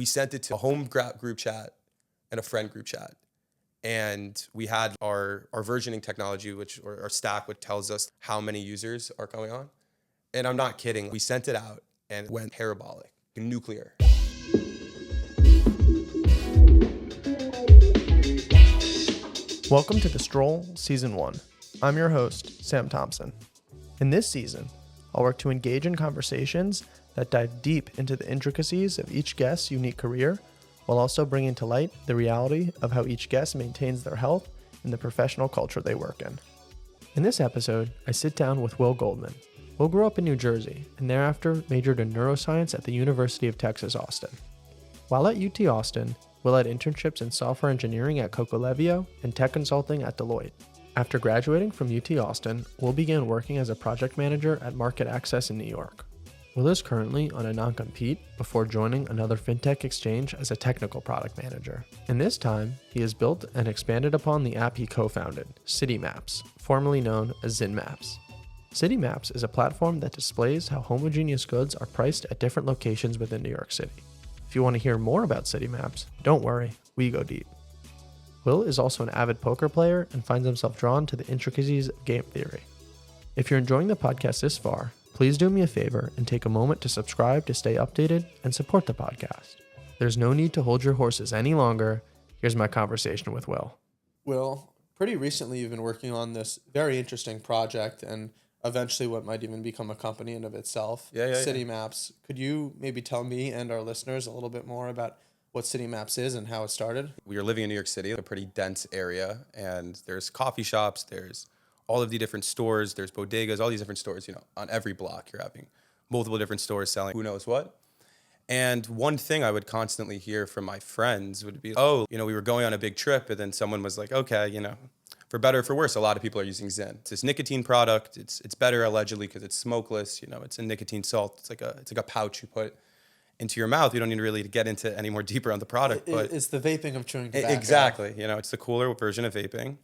We sent it to a home group chat and a friend group chat. And we had our versioning technology, or our stack, which tells us how many users are going on. And I'm not kidding. We sent it out and it went parabolic, nuclear. Welcome to The Stroll Season 1. I'm your host, Sam Thompson. In this season, I'll work to engage in conversations that dive deep into the intricacies of each guest's unique career, while also bringing to light the reality of how each guest maintains their health in the professional culture they work in. In this episode, I sit down with Will Goldman. Will grew up in New Jersey and thereafter majored in neuroscience at the University of Texas, Austin. While at UT Austin, Will had internships in software engineering at Cocalevio and tech consulting at Deloitte. After graduating from UT Austin, Will began working as a project manager at Market Access in New York. Will is currently on a non-compete before joining another fintech exchange as a technical product manager. In this time, he has built and expanded upon the app he co-founded, CityMaps, formerly known as ZynMaps. CityMaps is a platform that displays how homogeneous goods are priced at different locations within New York City. If you want to hear more about CityMaps, don't worry, we go deep. Will is also an avid poker player and finds himself drawn to the intricacies of game theory. If you're enjoying the podcast this far, please do me a favor and take a moment to subscribe to stay updated and support the podcast. There's no need to hold your horses any longer. Here's my conversation with Will. Will, pretty recently you've been working on this very interesting project and eventually what might even become a company in of itself, CityMaps. Could you maybe tell me and our listeners a little bit more about what CityMaps is and how it started? We are living in New York City, a pretty dense area, and there's coffee shops, there's all of the different stores, there's bodegas, all these different stores, on every block you're having multiple different stores selling who knows what. And one thing I would constantly hear from my friends would be, we were going on a big trip, and then someone was like, okay, for better or for worse, a lot of people are using Zyn. It's this nicotine product. It's better allegedly because it's smokeless. It's a nicotine salt. It's like a pouch you put into your mouth. We don't need really to get into any more deeper on the product. But it's the vaping of chewing tobacco. Exactly. It's the cooler version of vaping.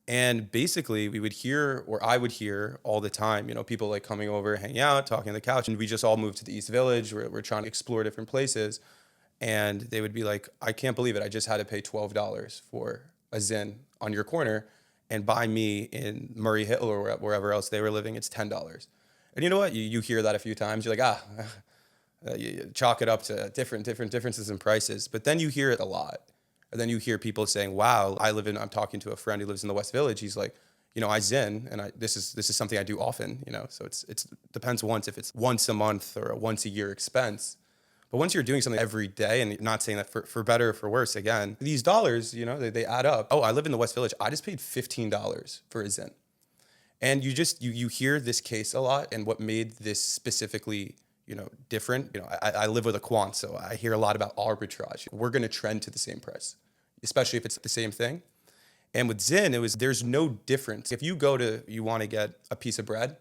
And basically we would hear, or I would hear all the time, people like coming over, hanging out, talking on the couch. And we just all moved to the East Village. We're trying to explore different places. And they would be like, I can't believe it. I just had to pay $12 for a Zyn on your corner. And by me in Murray Hill or wherever else they were living, it's $10. And you know what? You hear that a few times. You're like, you chalk it up to different differences in prices. But then you hear it a lot. And then you hear people saying, wow, I'm talking to a friend who lives in the West Village. He's like, I Zyn, and this is something I do often, So it's depends if it's once a month or a once a year expense. But once you're doing something every day, and you're not saying that for better or for worse, again, these dollars, they add up. Oh, I live in the West Village. I just paid $15 for a Zyn. And you hear this case a lot. And what made this specifically, different, I live with a quant, so I hear a lot about arbitrage. We're going to trend to the same price, especially if it's the same thing. And with Zyn, there's no difference. If you want to get a piece of bread,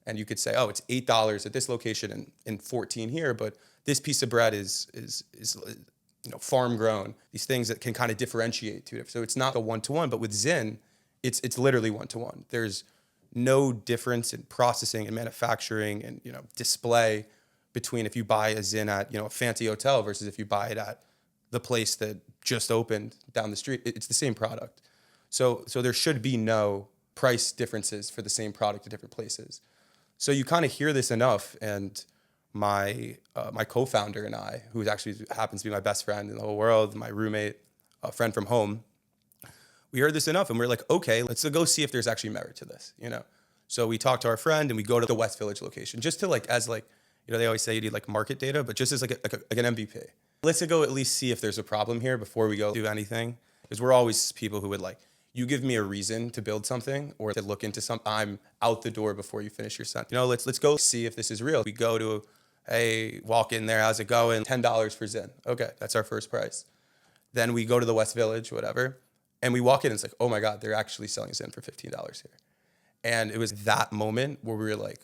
and you could say, oh, it's $8 at this location and 14 here, but this piece of bread is farm grown. These things that can kind of differentiate to it. So it's not a one-to-one, but with Zyn, it's literally one-to-one. There's no difference in processing and manufacturing and display between if you buy a Zyn at a fancy hotel versus if you buy it at the place that just opened down the street. It's the same product. So there should be no price differences for the same product at different places. So you kind of hear this enough, and my co-founder and I, who actually happens to be my best friend in the whole world, my roommate, a friend from home, we heard this enough, and we're like, okay, let's go see if there's actually merit to this, So we talked to our friend, and we go to the West Village location just to they always say you need market data, but just as like an MVP. Let's go at least see if there's a problem here before we go do anything, because we're always people who would you give me a reason to build something or to look into something, I'm out the door before you finish your sentence. Let's go see if this is real. We go to, hey, walk in there, how's it going? $10 for Zyn. Okay, that's our first price. Then we go to the West Village, whatever, and we walk in and it's like, oh my God, they're actually selling Zyn for $15 here. And it was that moment where we were like,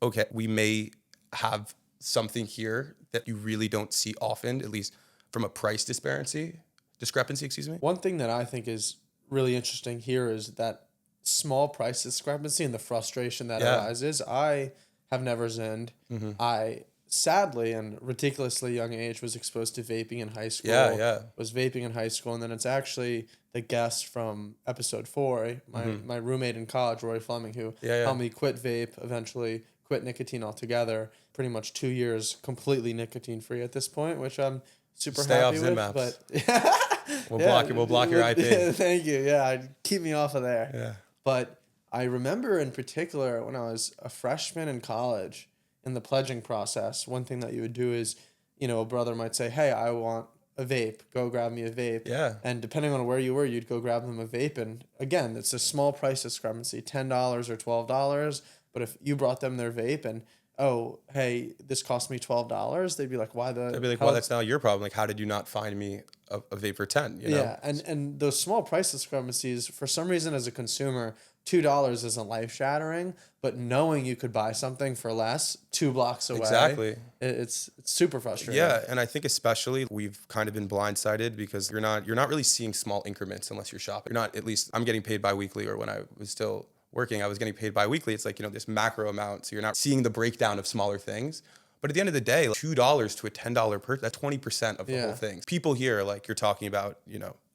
okay, we may have something here that you really don't see often, at least from a price discrepancy, excuse me. One thing that I think is really interesting here is that small price discrepancy and the frustration that arises. I have never Zynned. Mm-hmm. I sadly and ridiculously young age was exposed to vaping in high school. Was vaping in high school, and then it's actually the guest from episode 4, my roommate in college, Roy Fleming, who helped me quit vape, eventually quit nicotine altogether. Pretty much 2 years completely nicotine free at this point, which I'm super happy with. ZynMaps. But we'll block your IP. Thank you. Yeah, keep me off of there. Yeah. But I remember in particular when I was a freshman in college, in the pledging process, one thing that you would do is, a brother might say, "Hey, I want a vape. Go grab me a vape." Yeah. And depending on where you were, you'd go grab them a vape. And again, it's a small price discrepancy, $10 or $12. But if you brought them their vape and, oh, hey, this cost me $12, they'd be like, why the... They'd be like, well, that's not your problem. Like, how did you not find me a vape for 10? You know? Yeah, and those small price discrepancies, for some reason as a consumer, $2 isn't life-shattering, but knowing you could buy something for less 2 blocks away, exactly, it's super frustrating. Yeah, and I think especially we've kind of been blindsided because you're not really seeing small increments unless you're shopping. You're not, at least I'm getting paid biweekly, or when I was still working, I was getting paid biweekly. It's like, this macro amount, so you're not seeing the breakdown of smaller things. But at the end of the day, $2 to a $10 per, that's 20% of the whole thing. People here, like, you're talking about,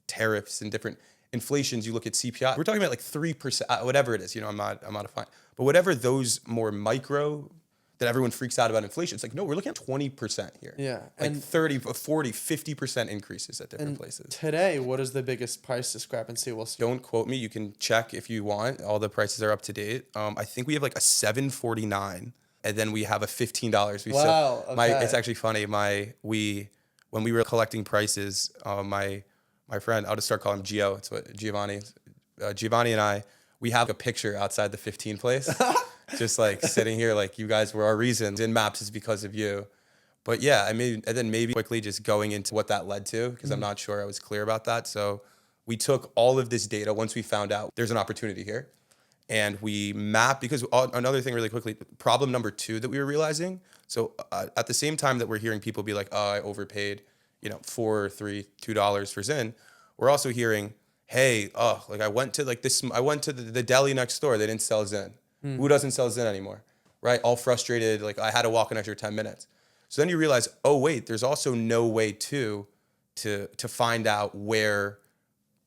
tariffs and different inflations. You look at CPI, we're talking about like 3%, whatever it is. I'm not a fine, but whatever those more micro that everyone freaks out about inflation, it's like, no, we're looking at 20% here. Yeah. Like 30, 40, 50% increases at different places. Today, what is the biggest price discrepancy we'll see? Don't quote me. You can check if you want. All the prices are up to date. I think we have like a $7.49, and then we have a $15. Wow. Okay. It's actually funny. When we were collecting prices, my friend, I'll just start calling him Gio. It's what Giovanni and I, we have a picture outside the 15 place, just like sitting here, like, you guys were our reason. ZynMaps is because of you. But yeah, and then maybe quickly just going into what that led to, because I'm not sure I was clear about that. So we took all of this data once we found out there's an opportunity here, and we mapped, because another thing really quickly, problem number 2 that we were realizing. So at the same time that we're hearing people be like, oh, I overpaid, $4, $3, $2 for Zyn, we're also hearing, hey, I went to the deli next door. They didn't sell Zyn. Who doesn't sell Zyn anymore? Right? All frustrated. Like, I had to walk an extra 10 minutes. So then you realize, oh, wait, there's also no way to find out where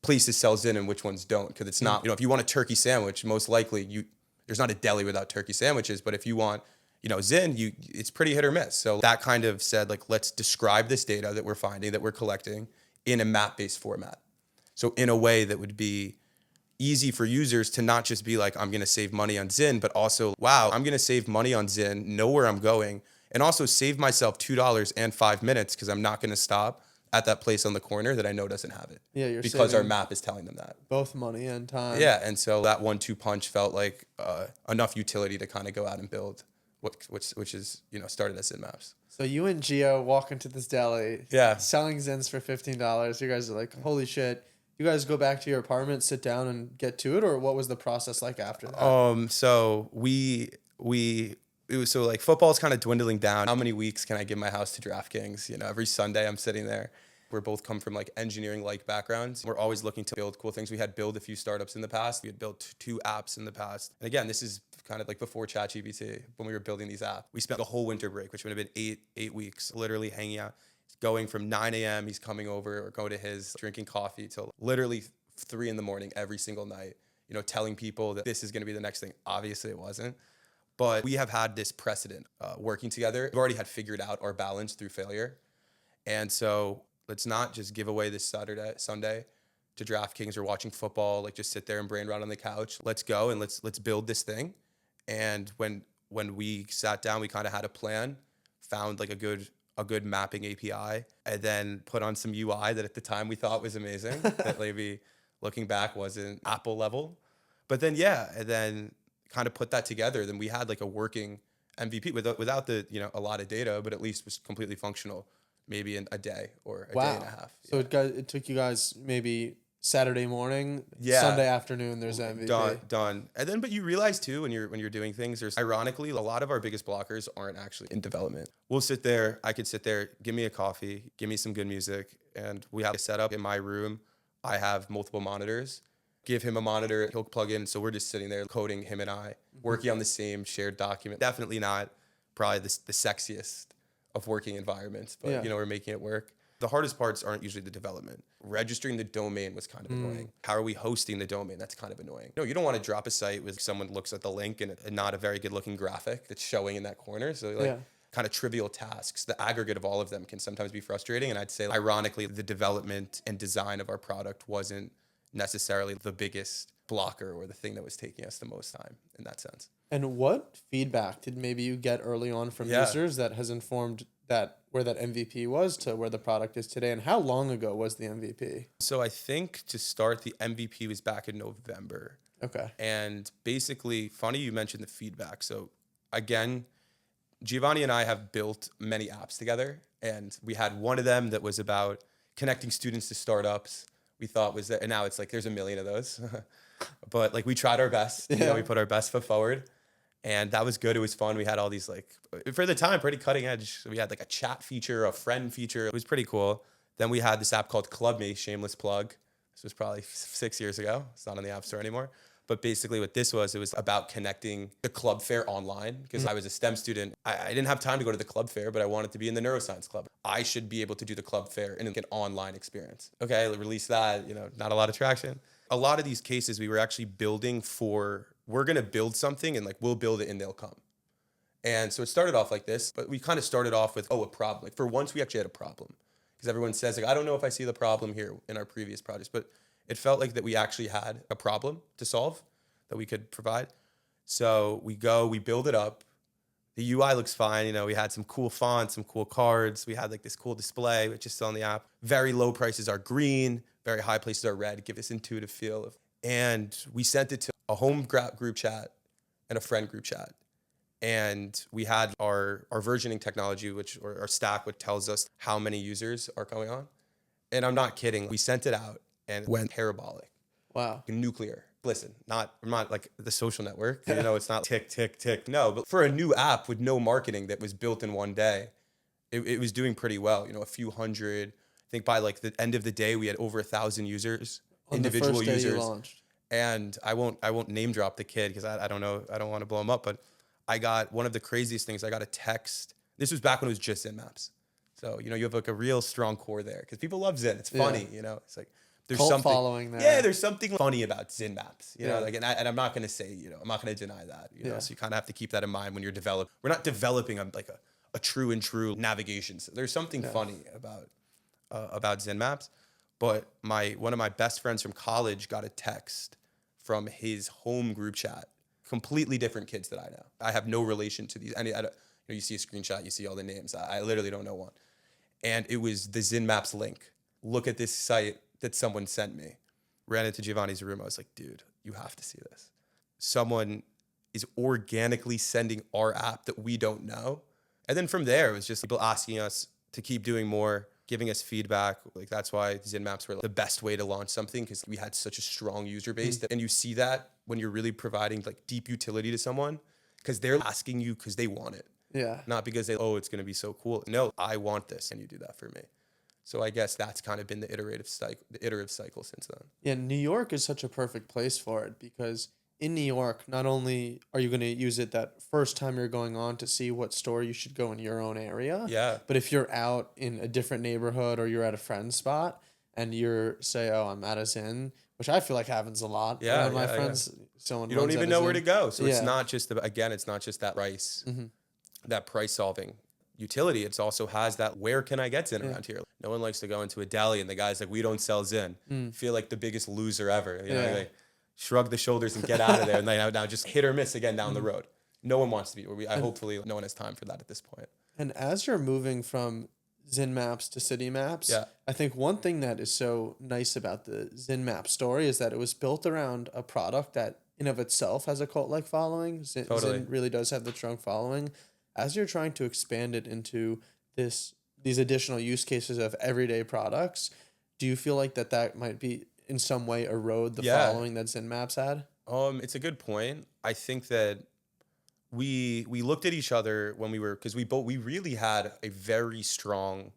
places sell Zyn and which ones don't. Because it's not, if you want a turkey sandwich, most likely there's not a deli without turkey sandwiches. But if you want, Zyn, it's pretty hit or miss. So that kind of said, like, let's describe this data that we're finding, that we're collecting, in a map-based format. So in a way that would be easy for users to not just be like, I'm going to save money on Zyn, but also, wow, I'm going to save money on Zyn, know where I'm going, and also save myself $2 and 5 minutes, because I'm not going to stop at that place on the corner that I know doesn't have it. Yeah, because our map is telling them that. Both money and time. Yeah, and so that 1-2 punch felt like enough utility to kind of go out and build which is, started as ZynMaps. So you and Gio walk into this deli, selling Zyns for $15. You guys are like, holy shit. You guys go back to your apartment, sit down, and get to it, or what was the process like after that? So it was like football's kind of dwindling down. How many weeks can I give my house to DraftKings? Every Sunday I'm sitting there. We're both come from like engineering-like backgrounds. We're always looking to build cool things. We had built a few startups in the past. We had built 2 apps in the past. And again, this is kind of like before ChatGPT, when we were building these apps. We spent the whole winter break, which would have been eight weeks, literally hanging out. Going from 9 a.m., he's coming over or going to his, drinking coffee till literally 3 a.m. every single night, telling people that this is going to be the next thing. Obviously it wasn't. But we have had this precedent working together. We've already had figured out our balance through failure. And so let's not just give away this Sunday to DraftKings or watching football, like just sit there and brain rot on the couch. Let's go and let's build this thing. And when we sat down, we kind of had a plan, found like a good mapping API, and then put on some UI that at the time we thought was amazing, that maybe looking back wasn't Apple level. But then, and then kind of put that together. Then we had like a working MVP without the, a lot of data, but at least was completely functional, maybe in a day or a day and a half. So it took you guys maybe Saturday morning, Sunday afternoon, there's MVP. Done. And then, but you realize too, when you're doing things, there's ironically, a lot of our biggest blockers aren't actually in development. We'll sit there, I could sit there, give me a coffee, give me some good music. And we have a setup in my room. I have multiple monitors, give him a monitor, he'll plug in. So we're just sitting there coding, him and I, working on the same shared document. Definitely not probably the sexiest of working environments, but Yeah. we're making it work. The hardest parts aren't usually the development. Registering the domain was kind of annoying. How are we hosting the domain? That's kind of annoying. You don't want to drop a site with someone looks at the link and not a very good looking graphic that's showing in that corner. So kind of trivial tasks, the aggregate of all of them can sometimes be frustrating. And I'd say, ironically, the development and design of our product wasn't necessarily the biggest blocker or the thing that was taking us the most time in that sense. And what feedback did maybe you get early on from users that has informed that where that MVP was to where the product is today? And how long ago was the MVP? So I think to start, the MVP was back in November. Okay. And basically, funny you mentioned the feedback. So again, Giovanni and I have built many apps together, and we had one of them that was about connecting students to startups. We thought was that, and now it's like there's a million of those, but like we tried our best. We put our best foot forward. And that was good. It was fun. We had all these, like, for the time, pretty cutting edge. We had like a chat feature, a friend feature. It was pretty cool. Then we had this app called ClubMe, shameless plug. This was probably 6 years ago. It's not on the App Store anymore. But basically what this was, it was about connecting the club fair online because I was a STEM student. I didn't have time to go to the club fair, but I wanted to be in the neuroscience club. I should be able to do the club fair in an online experience. Okay, release that, not a lot of traction. A lot of these cases we were actually building for, we're going to build something and like we'll build it and they'll come. And so it started off like this, but we kind of started off with, a problem. Like for once we actually had a problem because everyone says like, I don't know if I see the problem here in our previous projects, but it felt like that we actually had a problem to solve that we could provide. So we build it up. The UI looks fine. We had some cool fonts, some cool cards. We had like this cool display, which is still on the app. Very low prices are green, very high places are red, give this intuitive feel. And we sent it to a home group chat and a friend group chat. And we had our versioning technology, or our stack, which tells us how many users are going on. And I'm not kidding. We sent it out and it went parabolic. Wow. Nuclear. Listen, I'm not like the social network. It's not tick, tick, tick. No, but for a new app with no marketing that was built in one day, it was doing pretty well. A few hundred. I think by like the end of the day, we had over 1,000 users, On individual the first day users. you launched. And I won't name drop the kid because I don't know. I don't want to blow him up. But I got one of the craziest things. I got a text. This was back when it was just ZynMaps. So, you have like a real strong core there because people love Zyn. It's funny, It's like there's Cult something following there. Yeah, there's something funny about ZynMaps. And I'm not going to say, I'm not going to deny that. So you kind of have to keep that in mind when you're developing. We're not developing a true and true navigation. So there's something funny about ZynMaps. But one of my best friends from college got a text from his home group chat. Completely different kids that I know. I have no relation to these. You see a screenshot, you see all the names. I literally don't know one. And it was the ZynMaps link. Look at this site that someone sent me. Ran into Giovanni's room. I was like, dude, you have to see this. Someone is organically sending our app that we don't know. And then from there, it was just people asking us to keep doing more, giving us feedback. Like that's why ZynMaps were the best way to launch something because we had such a strong user base. And you see that when you're really providing like deep utility to someone because they're asking you because they want it. Yeah. Not because it's going to be so cool. No, I want this. And you do that for me. So I guess that's kind of been the iterative cycle since then. Yeah, New York is such a perfect place for it because in New York, not only are you going to use it that first time you're going on to see what store you should go in your own area, but if you're out in a different neighborhood or you're at a friend's spot and you're I'm at a Zyn, which I feel like happens a lot. Yeah, my friends, someone you don't even know where to go. So it's not just that price, that price solving utility. It also has that where can I get Zyn around here? No one likes to go into a deli and the guy's like, we don't sell Zyn. Feel like the biggest loser ever. They shrug the shoulders and get out of there. And they now just hit or miss again down the road. No one wants to be where hopefully no one has time for that at this point. And as you're moving from ZynMaps to CityMaps, I think one thing that is so nice about the ZynMaps story is that it was built around a product that in of itself has a cult-like following. Zyn really does have the strong following. As you're trying to expand it into these additional use cases of everyday products, do you feel like that might be in some way erode the following that ZynMaps had? It's a good point. I think that we looked at each other when because we really had a very strong,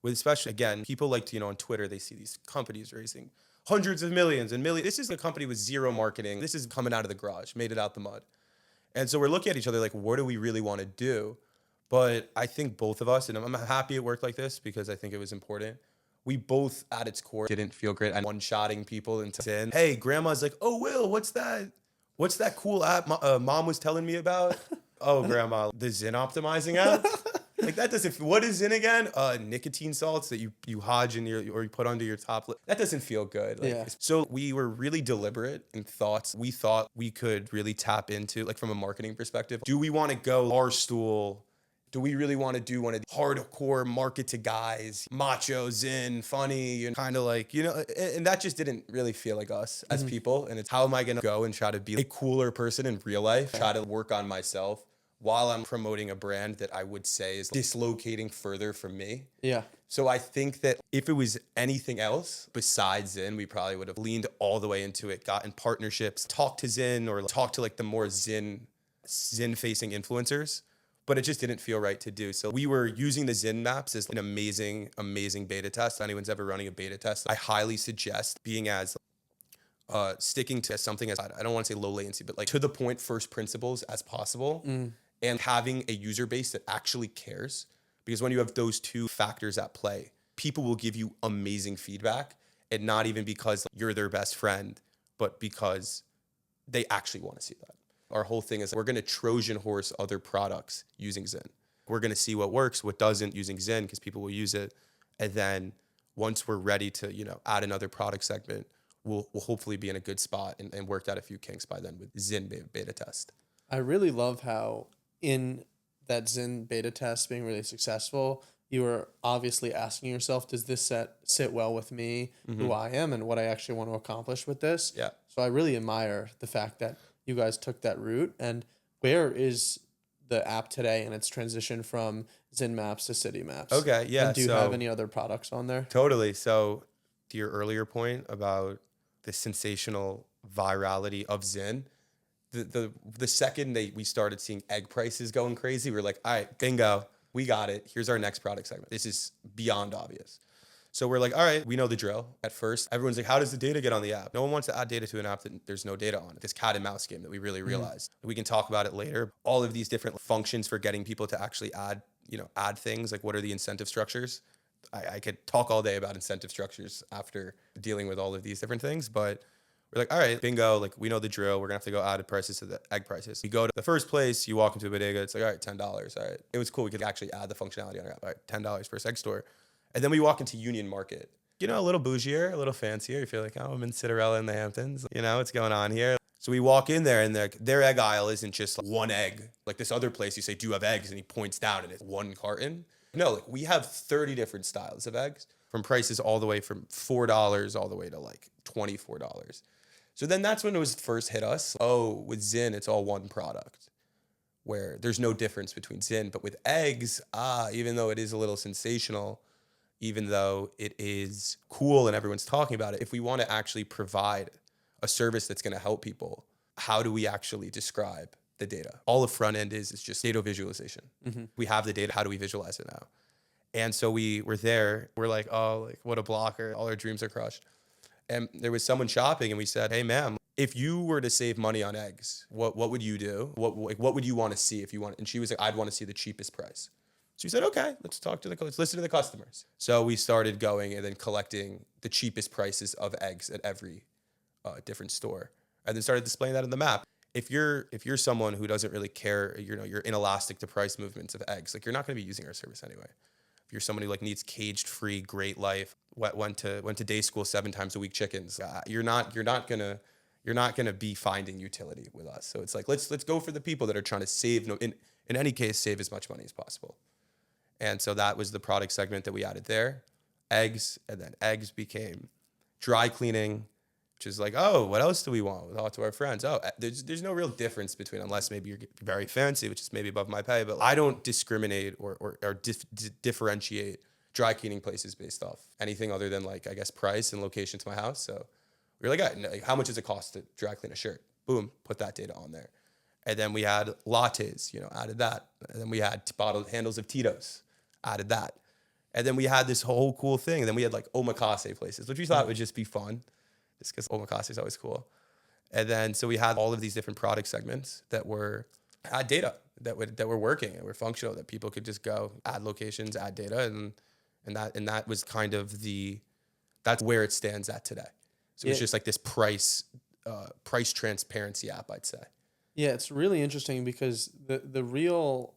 especially again, people like to, on Twitter, they see these companies raising hundreds of millions and millions. This is a company with zero marketing. This is coming out of the garage, made it out the mud. And so we're looking at each other like, what do we really want to do? But I think both of us, and I'm happy it worked like this because I think it was important. We both, at its core, didn't feel great. And one-shotting people into sin. Hey, grandma's like, oh, Will, what's that? What's that cool app mom was telling me about? Oh, grandma, the Zyn optimizing app? Like that doesn't, what is Zyn again? Nicotine salts that you hodge in or you put under your top lip. That doesn't feel good. Like, Yeah. So we were really deliberate in thoughts. We thought we could really tap into, like from a marketing perspective, do we want to go Barstool? Do we really want to do one of the hardcore market to guys, macho, Zyn, funny, and kind of like, and that just didn't really feel like us as people. And it's how am I going to go and try to be a cooler person in real life, try to work on myself while I'm promoting a brand that I would say is dislocating further from me. Yeah. So I think that if it was anything else besides Zyn, we probably would have leaned all the way into it, gotten partnerships, talked to Zyn or talked to like the more Zyn facing influencers. But it just didn't feel right to do. So we were using the ZynMaps as an amazing, amazing beta test. If anyone's ever running a beta test, I highly suggest being as sticking to something as, I don't want to say low latency, but like to the point first principles as possible and having a user base that actually cares. Because when you have those two factors at play, people will give you amazing feedback, and not even because you're their best friend, but because they actually want to see that. Our whole thing is we're going to Trojan horse other products using Zyn. We're going to see what works, what doesn't using Zyn, because people will use it. And then once we're ready to, add another product segment, we'll hopefully be in a good spot and worked out a few kinks by then with Zyn beta test. I really love how in that Zyn beta test being really successful, you were obviously asking yourself, does this sit well with me, who I am, and what I actually want to accomplish with this? Yeah. So I really admire the fact that you guys took that route. And where is the app today in its transition from ZynMaps to CityMaps? Okay, yeah. And do you have any other products on there? Totally. So to your earlier point about the sensational virality of Zyn, the second we started seeing egg prices going crazy, we were like, all right, bingo, we got it. Here's our next product segment. This is beyond obvious. So we're like, all right, we know the drill. At first, everyone's like, how does the data get on the app? No one wants to add data to an app that there's no data on it. This cat and mouse game that we really realized. We can talk about it later. All of these different functions for getting people to actually add things. Like what are the incentive structures? I could talk all day about incentive structures after dealing with all of these different things, but we're like, all right, bingo, like we know the drill. We're gonna have to go add prices to the egg prices. You go to the first place, you walk into a bodega, it's like, all right, $10. All right. It was cool. We could actually add the functionality on our app. All right, $10 first egg store. And then we walk into Union Market. A little bougier, a little fancier. You feel like, oh, I'm in Cinderella in the Hamptons. What's going on here? So we walk in there and their egg aisle isn't just like one egg. Like this other place, you say, do you have eggs? And he points down and it's one carton. No, like we have 30 different styles of eggs from prices all the way from $4 all the way to like $24. So then that's when it was first hit us. Oh, with Zyn, it's all one product where there's no difference between Zyn. But with eggs, even though it is a little sensational, even though it is cool and everyone's talking about it, if we want to actually provide a service that's going to help people, how do we actually describe the data? All the front end is just data visualization. We have the data. How do we visualize it now? And so we were there. We're like, oh, like what a blocker. All our dreams are crushed. And there was someone shopping and we said, hey, ma'am, if you were to save money on eggs, what would you do? What would you want to see if you want? And she was like, I'd want to see the cheapest price. So we said, okay, let's listen to the customers. So we started going and then collecting the cheapest prices of eggs at every different store, and then started displaying that on the map. If you're someone who doesn't really care, you're inelastic to price movements of eggs, like you're not going to be using our service anyway. If you're somebody who like needs caged-free, great life, went to day school 7 times a week chickens, you're not gonna be finding utility with us. So it's like let's go for the people that are trying to save. In any case, save as much money as possible. And so that was the product segment that we added there, eggs, and then eggs became dry cleaning, which is like, oh, what else do we want? We talk to our friends. Oh, there's no real difference between, unless maybe you're very fancy, which is maybe above my pay, but I don't discriminate or differentiate dry cleaning places based off anything other than like, I guess, price and location to my house. So we were like, how much does it cost to dry clean a shirt? Boom, put that data on there. And then we had lattes, added that. And then we had bottled handles of Tito's, added that. And then we had this whole cool thing. And then we had like omakase places, which we thought would just be fun, just because omakase is always cool. And then, so we had all of these different product segments that had data. that were working and were functional, that people could just go add locations, add data, and that was kind of that's where it stands at today. So it's just like this price transparency app, I'd say. Yeah, it's really interesting because the real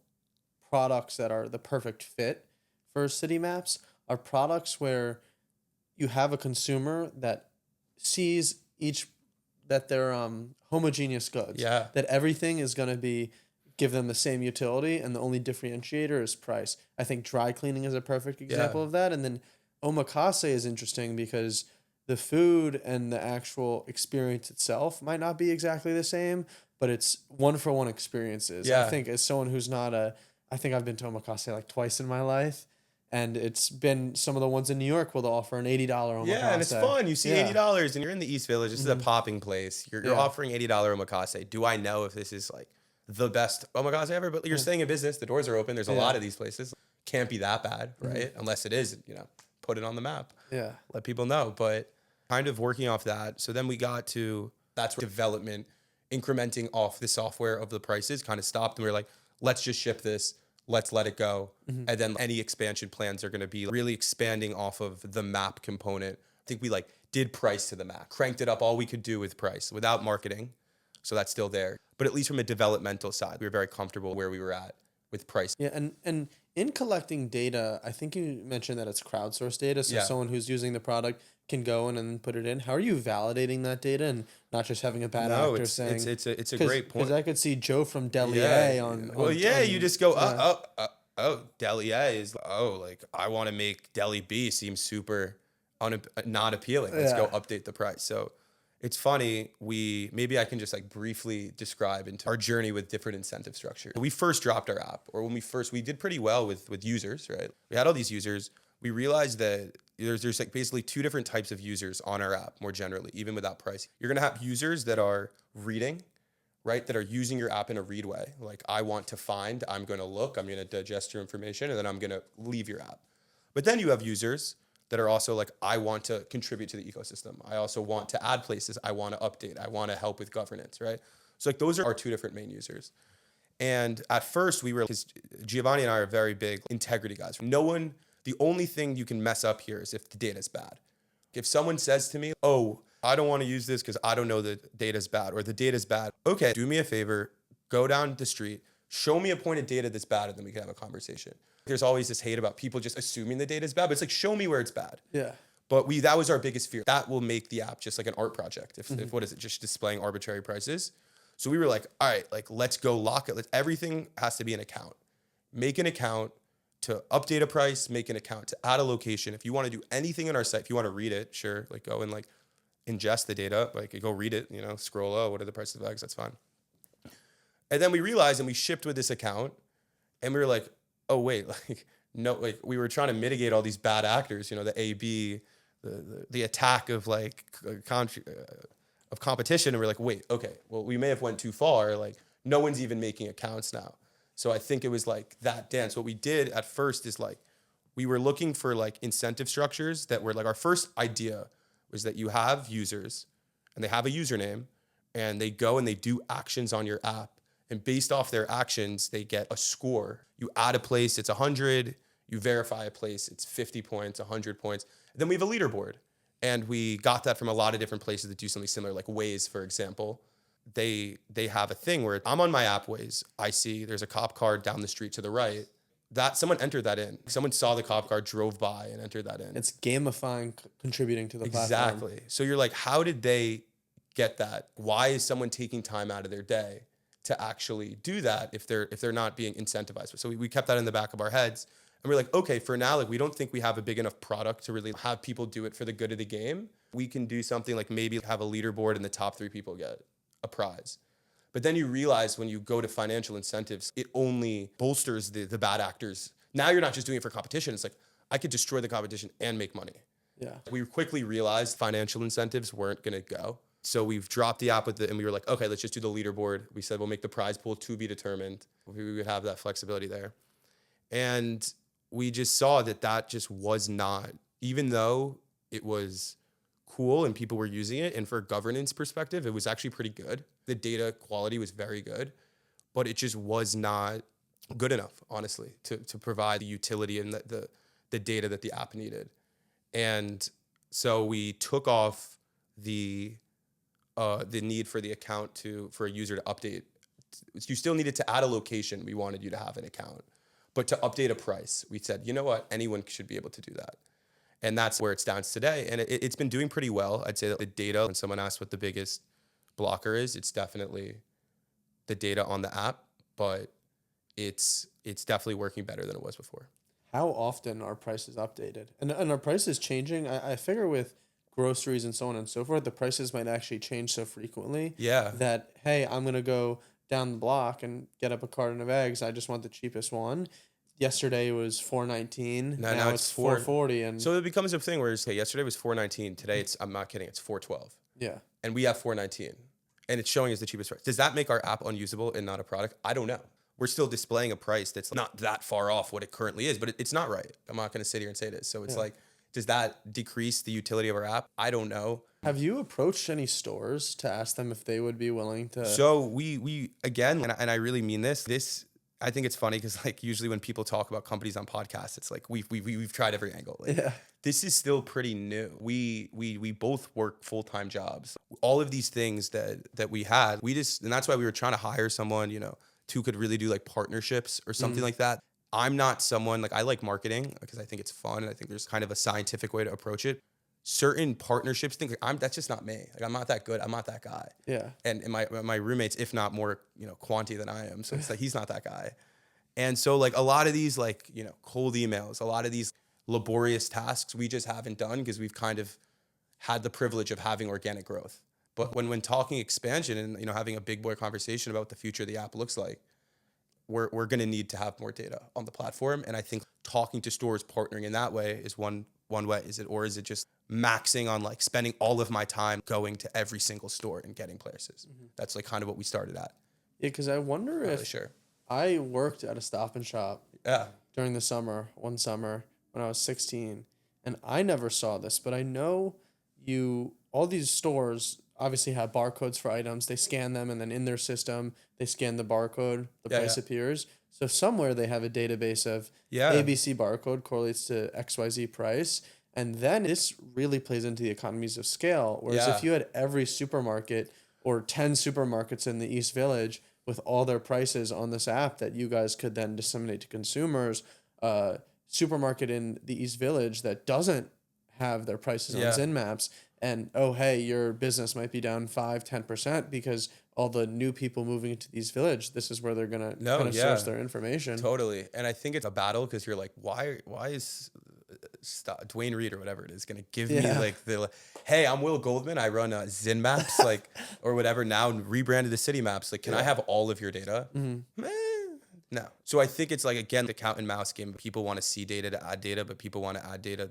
products that are the perfect fit for CityMaps are products where you have a consumer that sees that they're homogeneous goods. Yeah. That everything is going to give them the same utility, and the only differentiator is price. I think dry cleaning is a perfect example of that. And then omakase is interesting because the food and the actual experience itself might not be exactly the same, but it's one-for-one experiences. Yeah. I think as someone who's I think I've been to omakase like twice in my life, and it's been some of the ones in New York where they'll offer an $80 omakase. Yeah, and it's fun. You see $80 and you're in the East Village. This is a popping place. You're offering $80 omakase. Do I know if this is like the best omakase ever? But you're staying in business. The doors are open. There's a lot of these places. Can't be that bad, right? Unless it is, put it on the map. Yeah. Let people know. But kind of working off that. So then we got to, that's where development, incrementing off the software of the prices kind of stopped. And we were like, let's just ship this. Let's let it go. And then any expansion plans are going to be really expanding off of the map component. I think we did price to the max, cranked it up all we could do with price without marketing. So that's still there. But at least from a developmental side, we were very comfortable where we were at with price. Yeah. And in collecting data, I think you mentioned that it's crowdsourced data. So someone who's using the product can go in and put it in. How are you validating that data and not just having a bad actor saying? It's a great point. Because I could see Joe from Deli A on. Well, you just go, Deli A is, I want to make Deli B seem super not appealing. Let's go update the price. So it's funny. Maybe I can just briefly describe into our journey with different incentive structures. We first dropped our app, or when we did pretty well with users, right? We had all these users. We realized that there's basically two different types of users on our app more generally, even without price. You're going to have users that are reading, right? That are using your app in a read way. Like, I want to find, I'm going to look, I'm going to digest your information, and then I'm going to leave your app. But then you have users that are also like, I want to contribute to the ecosystem. I also want to add places. I want to update. I want to help with governance, right? So those are our two different main users. And at first because Giovanni and I are very big integrity guys. The only thing you can mess up here is if the data is bad. If someone says to me, I don't want to use this because I don't know the data's bad or the data's bad. Okay, do me a favor, go down the street, show me a point of data that's bad, and then we can have a conversation. There's always this hate about people just assuming the data's bad, but it's show me where it's bad. Yeah. But that was our biggest fear. That will make the app just like an art project. If what is it, just displaying arbitrary prices. So we were like, all right, let's go lock it. Everything has to be an account. Make an account to update a price, make an account to add a location. If you want to do anything on our site, if you want to read it, sure, go and ingest the data, go read it, scroll, what are the prices of eggs? That's fine. And then we realized, and we shipped with this account, and we were like, oh wait, we were trying to mitigate all these bad actors, the AB, the attack of of competition, and we're like, wait, okay, well, we may have went too far. No one's even making accounts now. So I think it was that dance. What we did at first is we were looking for incentive structures that were our first idea was that you have users and they have a username and they go and they do actions on your app. And based off their actions, they get a score. You add a place, it's 100. You verify a place, it's 50 points, 100 points. And then we have a leaderboard. And we got that from a lot of different places that do something similar, like Waze, for example. They have a thing where I'm on my app Waze. I see there's a cop car down the street to the right. That someone entered that in. Someone saw the cop car, drove by, and entered that in. It's gamifying, contributing to the platform. Exactly. So you're like, how did they get that? Why is someone taking time out of their day to actually do that if they're not being incentivized? So we kept that in the back of our heads. And we're like, okay, for now, we don't think we have a big enough product to really have people do it for the good of the game. We can do something maybe have a leaderboard and the top 3 people get a prize. But then you realize when you go to financial incentives, it only bolsters the bad actors. Now you're not just doing it for competition. It's I could destroy the competition and make money. Yeah. We quickly realized financial incentives weren't going to go. So we've dropped the app and we were like, okay, let's just do the leaderboard. We said we'll make the prize pool to be determined. We would have that flexibility there. And we just saw that just was not, even though it was cool and people were using it, and for a governance perspective, it was actually pretty good. The data quality was very good, but it just was not good enough, honestly, to provide the utility and the data that the app needed. And so we took off the need for the account for a user to update. You still needed to add a location. We wanted you to have an account, but to update a price, we said, you know what, anyone should be able to do that. And that's where it stands today. And it's been doing pretty well. I'd say that the data, when someone asks what the biggest blocker is, it's definitely the data on the app, but it's definitely working better than it was before. How often are prices updated? And are prices changing? I figure with groceries and so on and so forth, the prices might actually change so frequently that, hey, I'm going to go down the block and get up a carton of eggs. I just want the cheapest one. Yesterday it was $4.19. Now it's $4.40. And so it becomes a thing where it's, hey, yesterday was $4.19. Today I'm not kidding, it's $4.12. Yeah. And we have $4.19. And it's showing us the cheapest price. Does that make our app unusable and not a product? I don't know. We're still displaying a price that's not that far off what it currently is, but it's not right. I'm not going to sit here and say it is. So it's like, does that decrease the utility of our app? I don't know. Have you approached any stores to ask them if they would be willing to? So we again, and I really mean this, I think it's funny because like usually when people talk about companies on podcasts, it's like we've tried every angle. Like, this is still pretty new. We both work full-time jobs. All of these things that we had, and that's why we were trying to hire someone, who could really do like partnerships or something like that. I'm not someone, like I like marketing because I think it's fun and I think there's kind of a scientific way to approach it. Certain partnerships things, that's just not me. Like I'm not that good. I'm not that guy. Yeah. And my roommates, if not more, quantity than I am. So it's like, he's not that guy. And so like a lot of these like, cold emails, a lot of these laborious tasks we just haven't done because we've kind of had the privilege of having organic growth. But when talking expansion and, having a big boy conversation about what the future of the app looks like, we're going to need to have more data on the platform. And I think talking to stores, partnering in that way is one way. Is it just maxing on like spending all of my time going to every single store and getting places? That's like kind of what we started at. Yeah, because I wonder if I worked at a Stop and Shop during the summer, one summer when I was 16, and I never saw this, but I know all these stores obviously have barcodes for items. They scan them, and then in their system, they scan the barcode, the price appears. So somewhere they have a database of ABC barcode correlates to XYZ price. And then this really plays into the economies of scale. Whereas if you had every supermarket or 10 supermarkets in the East Village with all their prices on this app that you guys could then disseminate to consumers, supermarket in the East Village that doesn't have their prices on ZynMaps, and hey, your business might be down 5-10% because all the new people moving into these village, this is where they're gonna source their information. Totally. And I think it's a battle because you're like, why is Dwayne Reed or whatever it is gonna give me like hey, I'm Will Goldman, I run ZynMaps like or whatever, now rebranded to CityMaps, like can I have all of your data? No. So I think it's like, again, the cat and mouse game. People want to see data to add data, but people want to add data,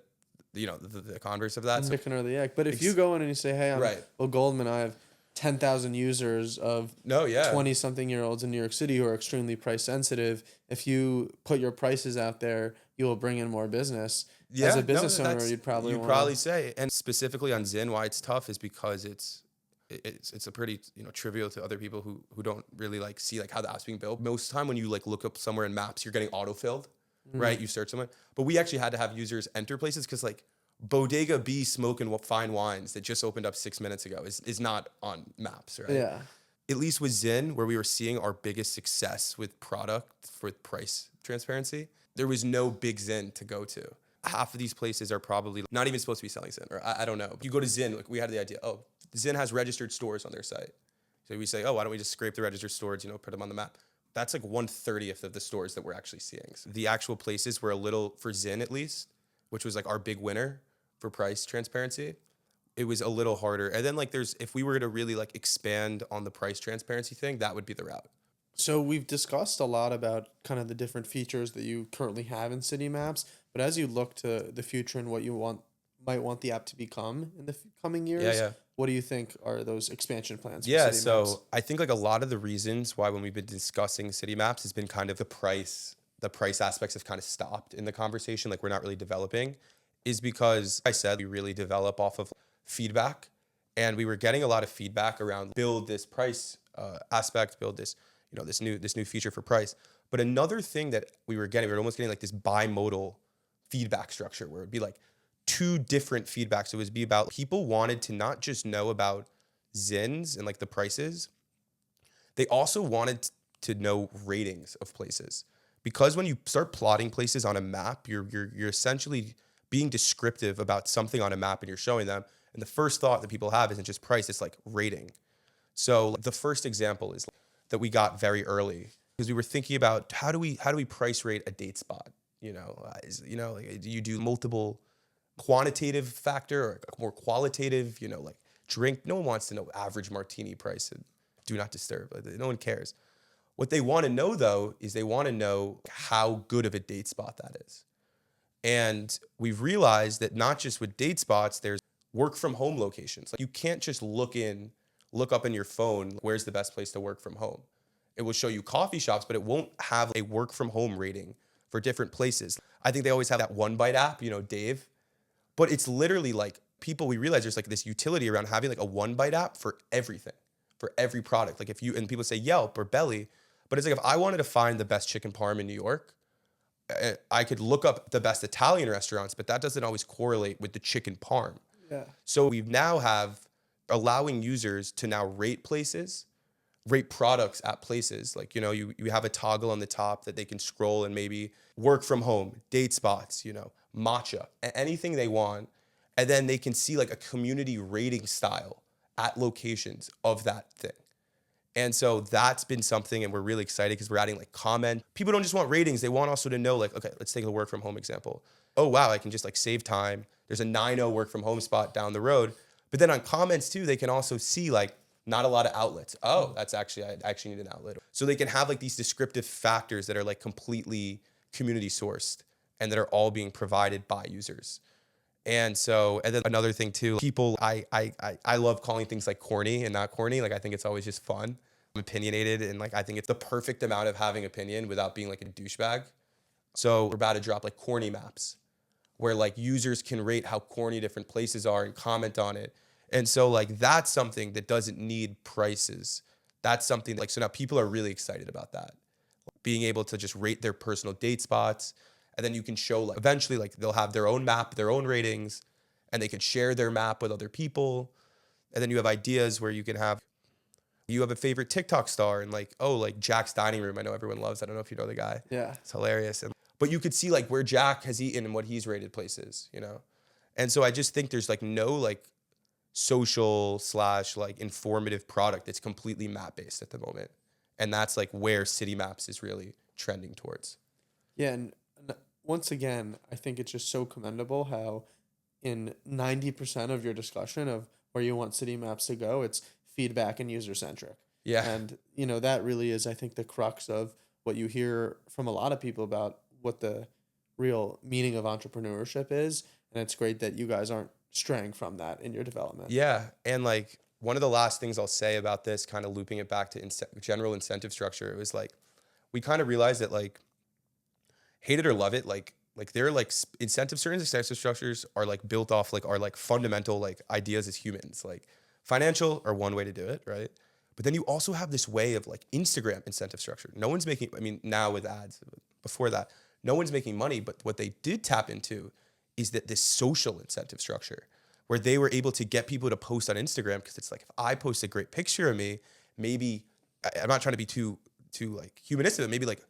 the converse of that. Chicken or the egg. But if you go in and you say, hey, I'm Will Goldman, I have 10,000 users of 20-something-year-olds in New York City who are extremely price sensitive. If you put your prices out there, you will bring in more business. As a business owner, you'd probably say. And specifically on Zyn, why it's tough is because it's a pretty trivial to other people who don't really like see like how the app's being built. Most of the time when you like look up somewhere in maps, you're getting autofilled, right? You search somewhere, but we actually had to have users enter places because like Bodega B smoking fine wines that just opened up 6 minutes ago is not on maps, right? Yeah. At least with Zyn, where we were seeing our biggest success with product for price transparency, there was no big Zyn to go to. Half of these places are probably not even supposed to be selling Zyn, or I don't know. You go to Zyn, like we had the idea, Zyn has registered stores on their site. So we say, why don't we just scrape the registered stores, put them on the map. That's like 1/30th of the stores that we're actually seeing. So the actual places were a little, for Zyn at least, which was like our big winner for price transparency, it was a little harder. And then like if we were to really like expand on the price transparency thing, that would be the route. So we've discussed a lot about kind of the different features that you currently have in CityMaps, but as you look to the future and what you might want the app to become in the coming years, what do you think are those expansion plans for CityMaps? So I think like a lot of the reasons why when we've been discussing CityMaps has been kind of the price aspects have kind of stopped in the conversation, like we're not really developing, is because I said we really develop off of feedback, and we were getting a lot of feedback around build this price aspect, build this this new feature for price. But another thing that we were almost getting like this bimodal feedback structure where it'd be like two different feedbacks. It would be about people wanted to not just know about Zyns and like the prices, they also wanted to know ratings of places. Because when you start plotting places on a map, you're essentially being descriptive about something on a map and you're showing them. And the first thought that people have isn't just price, it's like rating. So the first example is that we got very early because we were thinking about how do we price rate a date spot? Like, do you do multiple quantitative factor or more qualitative, like drink? No one wants to know average martini price and do not disturb. No one cares. What they want to know though is they want to know how good of a date spot that is. And we've realized that not just with date spots, there's work from home locations. Like you can't just look up in your phone, where's the best place to work from home? It will show you coffee shops, but it won't have a work from home rating for different places. I think they always have that One Bite app, Dave, but it's literally like we realize there's like this utility around having like a One Bite app for everything, for every product. Like and people say Yelp or Belly, but it's like if I wanted to find the best chicken parm in New York, I could look up the best Italian restaurants, but that doesn't always correlate with the chicken parm. Yeah. So we now have allowing users to now rate products at places. Like, you have a toggle on the top that they can scroll and maybe work from home, date spots, matcha, anything they want. And then they can see like a community rating style at locations of that thing. And so that's been something, and we're really excited because we're adding like comment. People don't just want ratings. They want also to know like, okay, let's take a work from home example. Oh, wow, I can just like save time. There's a 9:00 work from home spot down the road. But then on comments too, they can also see like not a lot of outlets. Oh, I actually need an outlet. So they can have like these descriptive factors that are like completely community sourced and that are all being provided by users. And then another thing too, people, I love calling things like corny and not corny. Like I think it's always just fun. I'm opinionated and like I think it's the perfect amount of having opinion without being like a douchebag. So we're about to drop like corny maps where like users can rate how corny different places are and comment on it. And so like that's something that doesn't need prices. That's something like, so now people are really excited about that. Being able to just rate their personal date spots. And then you can show like eventually like they'll have their own map, their own ratings, and they can share their map with other people. And then you have ideas where you have a favorite TikTok star and like, oh, like Jack's Dining Room. I know everyone loves. I don't know if you know the guy. Yeah. It's hilarious. But you could see like where Jack has eaten and what he's rated places, And so I just think there's like no like social / like informative product that's completely map based at the moment. And that's like where CityMaps is really trending towards. Yeah. And once again, I think it's just so commendable how in 90% of your discussion of where you want CityMaps to go, it's feedback and user centric. Yeah. And, that really is, I think, the crux of what you hear from a lot of people about what the real meaning of entrepreneurship is. And it's great that you guys aren't straying from that in your development. Yeah. And like one of the last things I'll say about this, kind of looping it back to general incentive structure, it was like, we kind of realized that like, hate it or love it, like they're like certain incentive structures are like built off like our like fundamental like ideas as humans. Like financial are one way to do it, right? But then you also have this way of like Instagram incentive structure. No one's making, now with ads, before that, no one's making money, but what they did tap into is that this social incentive structure where they were able to get people to post on Instagram because it's like, if I post a great picture of me, maybe, I'm not trying to be too like humanistic, but maybe like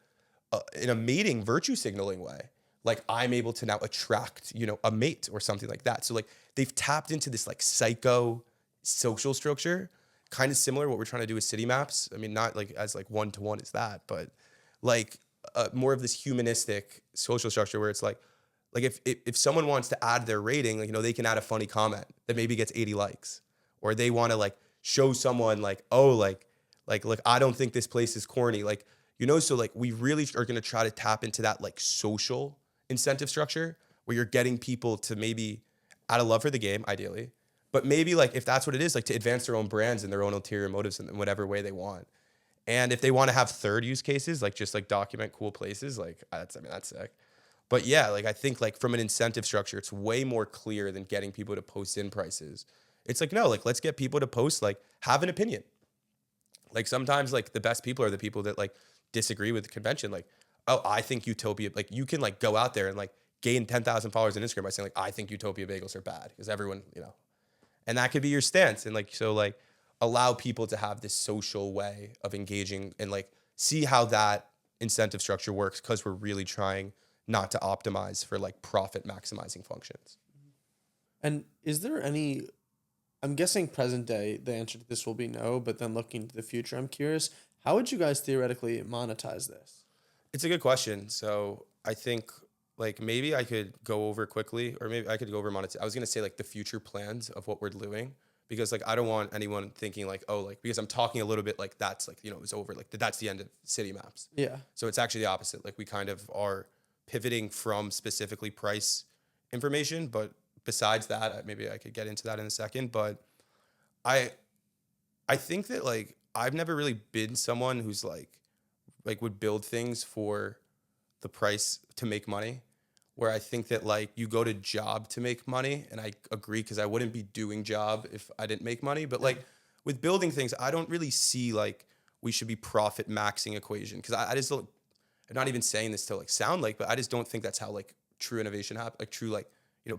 in a mating virtue signaling way, like I'm able to now attract, a mate or something like that. So like they've tapped into this like psycho social structure, kind of similar to what we're trying to do with CityMaps. Not like as like one-to-one as that, but like more of this humanistic social structure where it's like if someone wants to add their rating, like, they can add a funny comment that maybe gets 80 likes, or they want to like show someone like, oh, like, I don't think this place is corny. Like, so like we really are going to try to tap into that like social incentive structure where you're getting people to maybe out of love for the game, ideally, but maybe like if that's what it is, like to advance their own brands and their own ulterior motives in whatever way they want. And if they want to have third use cases, like just like document cool places, like that's sick. But yeah, like I think like from an incentive structure, it's way more clear than getting people to post in prices. It's like, no, like let's get people to post, like have an opinion. Like sometimes like the best people are the people that like disagree with the convention. Like, oh, I think Utopia, like you can like go out there and like gain 10,000 followers on Instagram by saying like, I think Utopia bagels are bad because everyone, and that could be your stance. And like, so like allow people to have this social way of engaging and like see how that incentive structure works, because we're really trying not to optimize for like profit maximizing functions. And is there any, I'm guessing present day, the answer to this will be no, but then looking to the future, I'm curious, how would you guys theoretically monetize this? It's a good question. So I think like maybe I could go over quickly, or maybe I could go over monetize. I was going to say like the future plans of what we're doing, because like I don't want anyone thinking like, oh, like because I'm talking a little bit like that's like, it's over, like that's the end of CityMaps. Yeah. So it's actually the opposite. Like we kind of are pivoting from specifically price information, but besides that, maybe I could get into that in a second. But I think that like I've never really been someone who's like would build things for the price to make money, where I think that like you go to job to make money, and I agree, because I wouldn't be doing job if I didn't make money. But like with building things, I don't really see like we should be profit maxing equation, because I just don't. I'm not even saying this to like sound like, but I just don't think that's how like true innovation happens. Like true like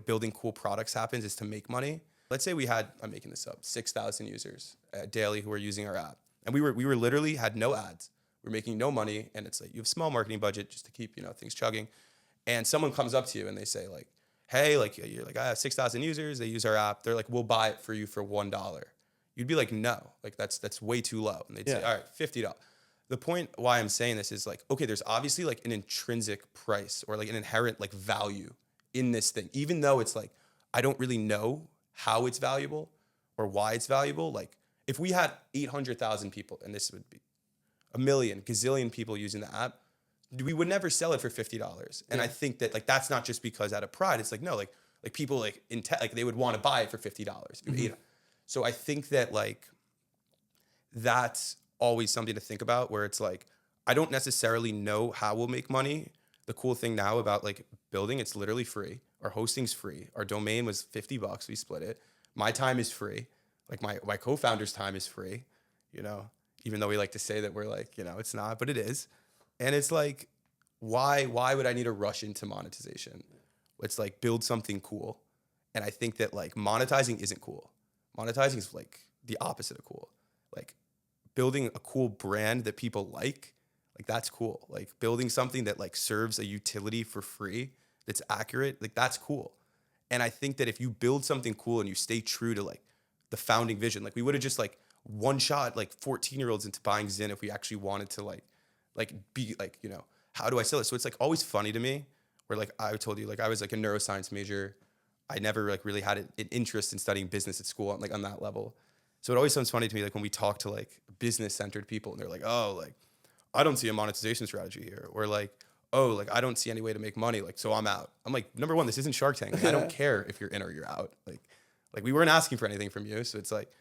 building cool products happens is to make money. Let's say we had, I'm making this up, 6,000 users daily who are using our app, and we were literally had no ads. We're making no money, and it's like you have small marketing budget just to keep things chugging. And someone comes up to you and they say like, hey, like you're like, I have 6,000 users. They use our app. They're like, we'll buy it for you for $1. You'd be like, no, like that's way too low. And they'd say, all right, $50. The point why I'm saying this is like, okay, there's obviously like an intrinsic price or like an inherent like value in this thing, even though it's like, I don't really know how it's valuable or why it's valuable. Like if we had 800,000 people, and this would be a million, gazillion people using the app, we would never sell it for $50. And I think that like that's not just because out of pride. It's like no, like people like like they would want to buy it for $50. Mm-hmm. So I think that like that's always something to think about, where it's like I don't necessarily know how we'll make money. The cool thing now about like building, it's literally free. Our hosting's free. Our domain was $50. We split it. My time is free. Like my co-founder's time is free. Even though we like to say that we're like, it's not, but it is. And it's like, why would I need to rush into monetization? It's like build something cool. And I think that like monetizing isn't cool. Monetizing is like the opposite of cool. Like building a cool brand that people like that's cool. Like building something that like serves a utility for free, that's accurate, like that's cool. And I think that if you build something cool and you stay true to like the founding vision, like we would have just like one shot like 14-year-olds into buying Zyn if we actually wanted to like be like, how do I sell it? So it's like always funny to me where like I told you, like I was like a neuroscience major. I never like really had an interest in studying business at school like on that level. So it always sounds funny to me like when we talk to like business centered people and they're like, oh, like I don't see a monetization strategy here, or like, oh, like I don't see any way to make money, like so I'm out. I'm like, number one, this isn't Shark Tank. Like, I don't care if you're in or you're out. Like we weren't asking for anything from you. So it's like,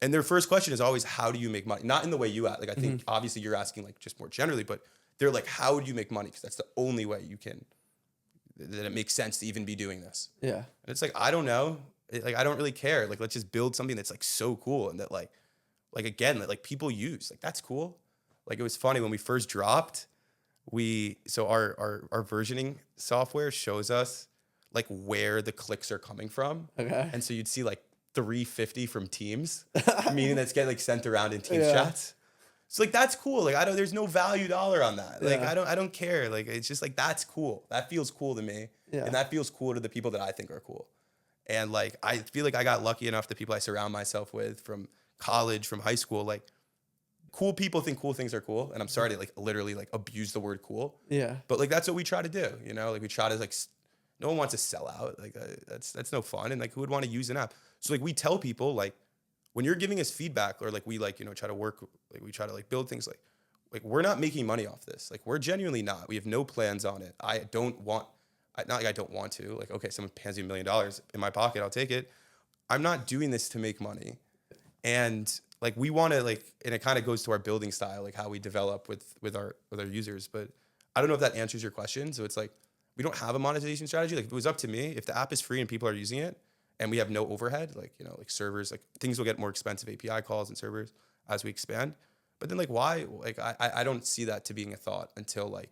and their first question is always, how do you make money? Not in the way you ask. Like I think obviously you're asking like just more generally, but they're like, how do you make money? Because that's the only way you can, that it makes sense to even be doing this. Yeah. And it's like, I don't know. Like, I don't really care. Like, let's just build something that's like so cool. And that like again, that like people use, like, that's cool. Like, it was funny when we first dropped, so our versioning software shows us like where the clicks are coming from. Okay. And so you'd see like 350 from Teams, meaning that's getting like sent around in Teams chats. So like that's cool. Like there's no value dollar on that. Like I don't care. Like it's just like that's cool. That feels cool to me, and that feels cool to the people that I think are cool. And like I feel like I got lucky enough. The people I surround myself with from college, from high school, like cool people think cool things are cool. And I'm sorry to like literally like abuse the word cool. Yeah. But like that's what we try to do. Like we try to like no one wants to sell out. Like that's no fun. And like who would want to use an app? So like we tell people like, when you're giving us feedback, or like we like, try to work, like we try to like build things, like we're not making money off this. Like we're genuinely not. We have no plans on it. Not like I don't want to. Like, okay, someone pays me $1 million in my pocket, I'll take it. I'm not doing this to make money. And like we want to like, and it kind of goes to our building style, like how we develop with our users. But I don't know if that answers your question. So it's like we don't have a monetization strategy. Like if it was up to me, if the app is free and people are using it, and we have no overhead, like, like servers, like things will get more expensive API calls and servers as we expand. But then like, why? Like, I don't see that to being a thought until like,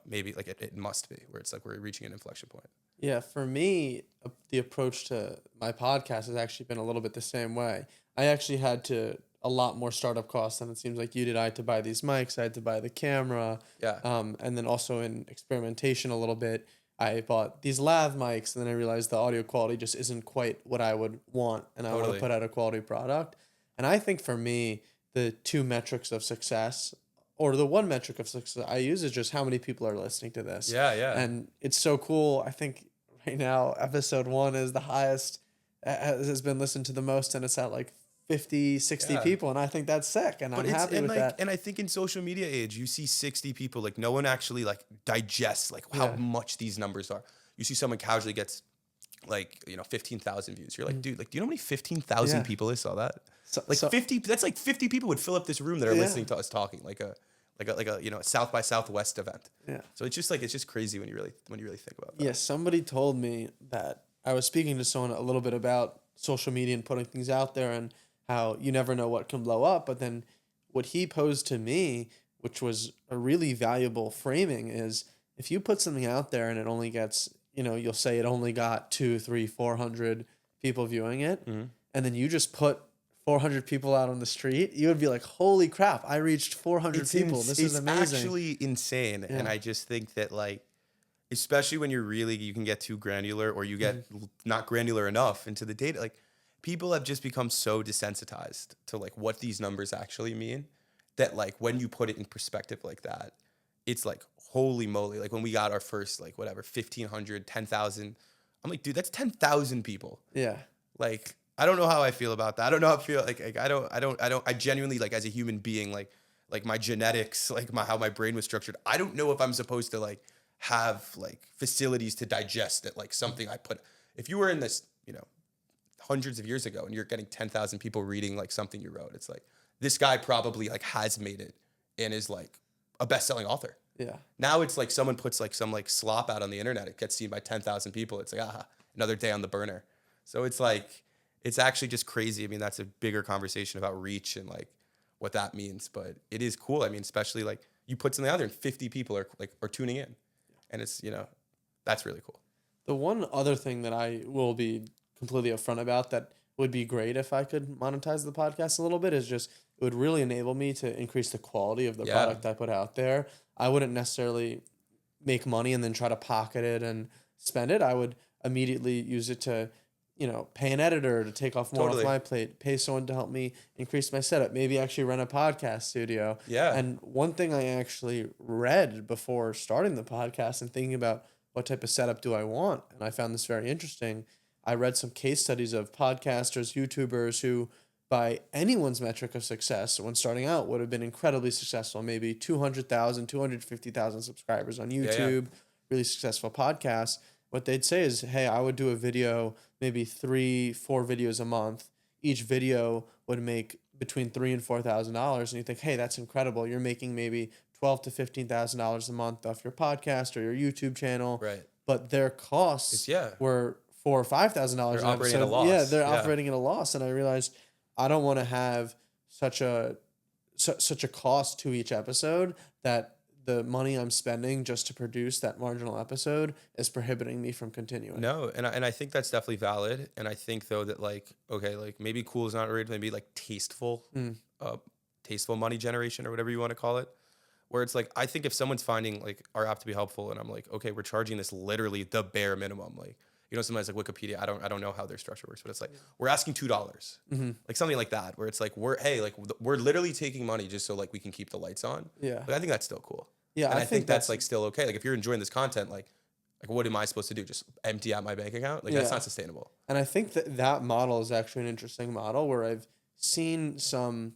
maybe like it must be, where it's like we're reaching an inflection point. Yeah, for me, the approach to my podcast has actually been a little bit the same way. I actually had a lot more startup costs than it seems like you did. I had to buy these mics, I had to buy the camera. Yeah. And then also in experimentation a little bit, I bought these lav mics, and then I realized the audio quality just isn't quite what I would want, and I want to put out a quality product. And I think for me, the two metrics of success, or the one metric of success I use, is just how many people are listening to this. Yeah, yeah. And it's so cool. I think right now, episode 1 is the highest, has been listened to the most, and it's at like 50, 60 people. And I think that's sick. And I'm happy with that. And I think in social media age, you see 60 people, like no one actually like digests like how much these numbers are. You see someone casually gets like, 15,000 views. You're like, dude, like, do you know how many 15,000 people saw that? So 50, that's like 50 people would fill up this room that are listening to us talking, like a South by Southwest event. Yeah. So it's just crazy when you really think about that. Yeah. Somebody told me that I was speaking to someone a little bit about social media and putting things out there, and how you never know what can blow up. But then what he posed to me, which was a really valuable framing, is if you put something out there and it only gets, you'll say it only got 200, 300, 400 people viewing it. Mm-hmm. And then you just put 400 people out on the street, you would be like, holy crap, I reached 400 people. This is amazing. It's actually insane. Yeah. And I just think that like, especially when you can get too granular, or you get not granular enough into the data, like people have just become so desensitized to like what these numbers actually mean, that like when you put it in perspective like that, it's like, holy moly. Like when we got our first, like whatever, 1,500, 10,000, I'm like, dude, that's 10,000 people. Yeah. Like, I don't know how I feel about that. I don't know how I feel. Like I genuinely, like as a human being, like my genetics, like how my brain was structured, I don't know if I'm supposed to like have like facilities to digest it. Like something I put, if you were in this, hundreds of years ago, and you're getting 10,000 people reading like something you wrote, it's like, this guy probably like has made it and is like a best-selling author. Yeah. Now it's like someone puts like some like slop out on the internet, it gets seen by 10,000 people. It's like, another day on the burner. So it's like, it's actually just crazy. I mean, that's a bigger conversation about reach and like what that means, but it is cool. I mean, especially like you put something out there and 50 people are tuning in, and it's, that's really cool. The one other thing that I will be completely upfront about that would be great if I could monetize the podcast a little bit is just, it would really enable me to increase the quality of the product I put out there. I wouldn't necessarily make money and then try to pocket it and spend it. I would immediately use it to, pay an editor to take off more off my plate, pay someone to help me increase my setup, maybe actually rent a podcast studio. Yeah. And one thing I actually read before starting the podcast and thinking about what type of setup do I want, and I found this very interesting. I read some case studies of podcasters, YouTubers who, by anyone's metric of success when starting out, would have been incredibly successful, maybe 200,000, 250,000 subscribers on YouTube, really successful podcasts. What they'd say is, hey, I would do a video, maybe 3-4 videos a month. Each video would make between $3,000 and $4,000. And you think, hey, that's incredible. You're making maybe $12,000 to $15,000 a month off your podcast or your YouTube channel. Right. But their costs were $4,000 or $5,000. They're operating at a loss. Yeah, they're operating at a loss. And I realized I don't want to have such a cost to each episode that the money I'm spending just to produce that marginal episode is prohibiting me from continuing. No, and I think that's definitely valid. And I think though that like, okay, like maybe cool is not right, maybe like tasteful money generation or whatever you want to call it. Where it's like, I think if someone's finding like our app to be helpful, and I'm like, okay, we're charging this literally the bare minimum, like, sometimes like Wikipedia, I don't know how their structure works, but it's like, we're asking $2, like something like that, where it's like, we're literally taking money just so like we can keep the lights on. Yeah. But I think that's still cool. Yeah. And I think that's like still okay. Like if you're enjoying this content, like what am I supposed to do? Just empty out my bank account? Like that's not sustainable. And I think that model is actually an interesting model where I've seen some,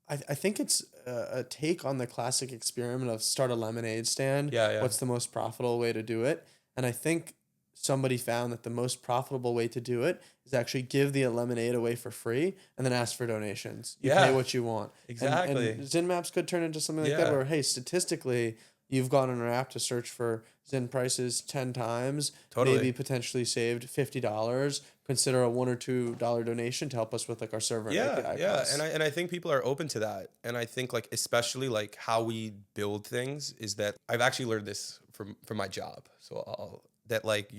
I think it's a take on the classic experiment of start a lemonade stand. Yeah. What's the most profitable way to do it? And I think somebody found that the most profitable way to do it is actually give the lemonade away for free and then ask for donations. You pay what you want. Exactly. And ZynMaps could turn into something like that where, hey, statistically, you've gone on our app to search for Zyn prices 10 times, Totally. maybe potentially saved $50. Consider a $1 or $2 donation to help us with like our server and Yeah, API yeah, costs. and I think people are open to that, and I think like especially like how we build things is that I've actually learned this from my job. So that like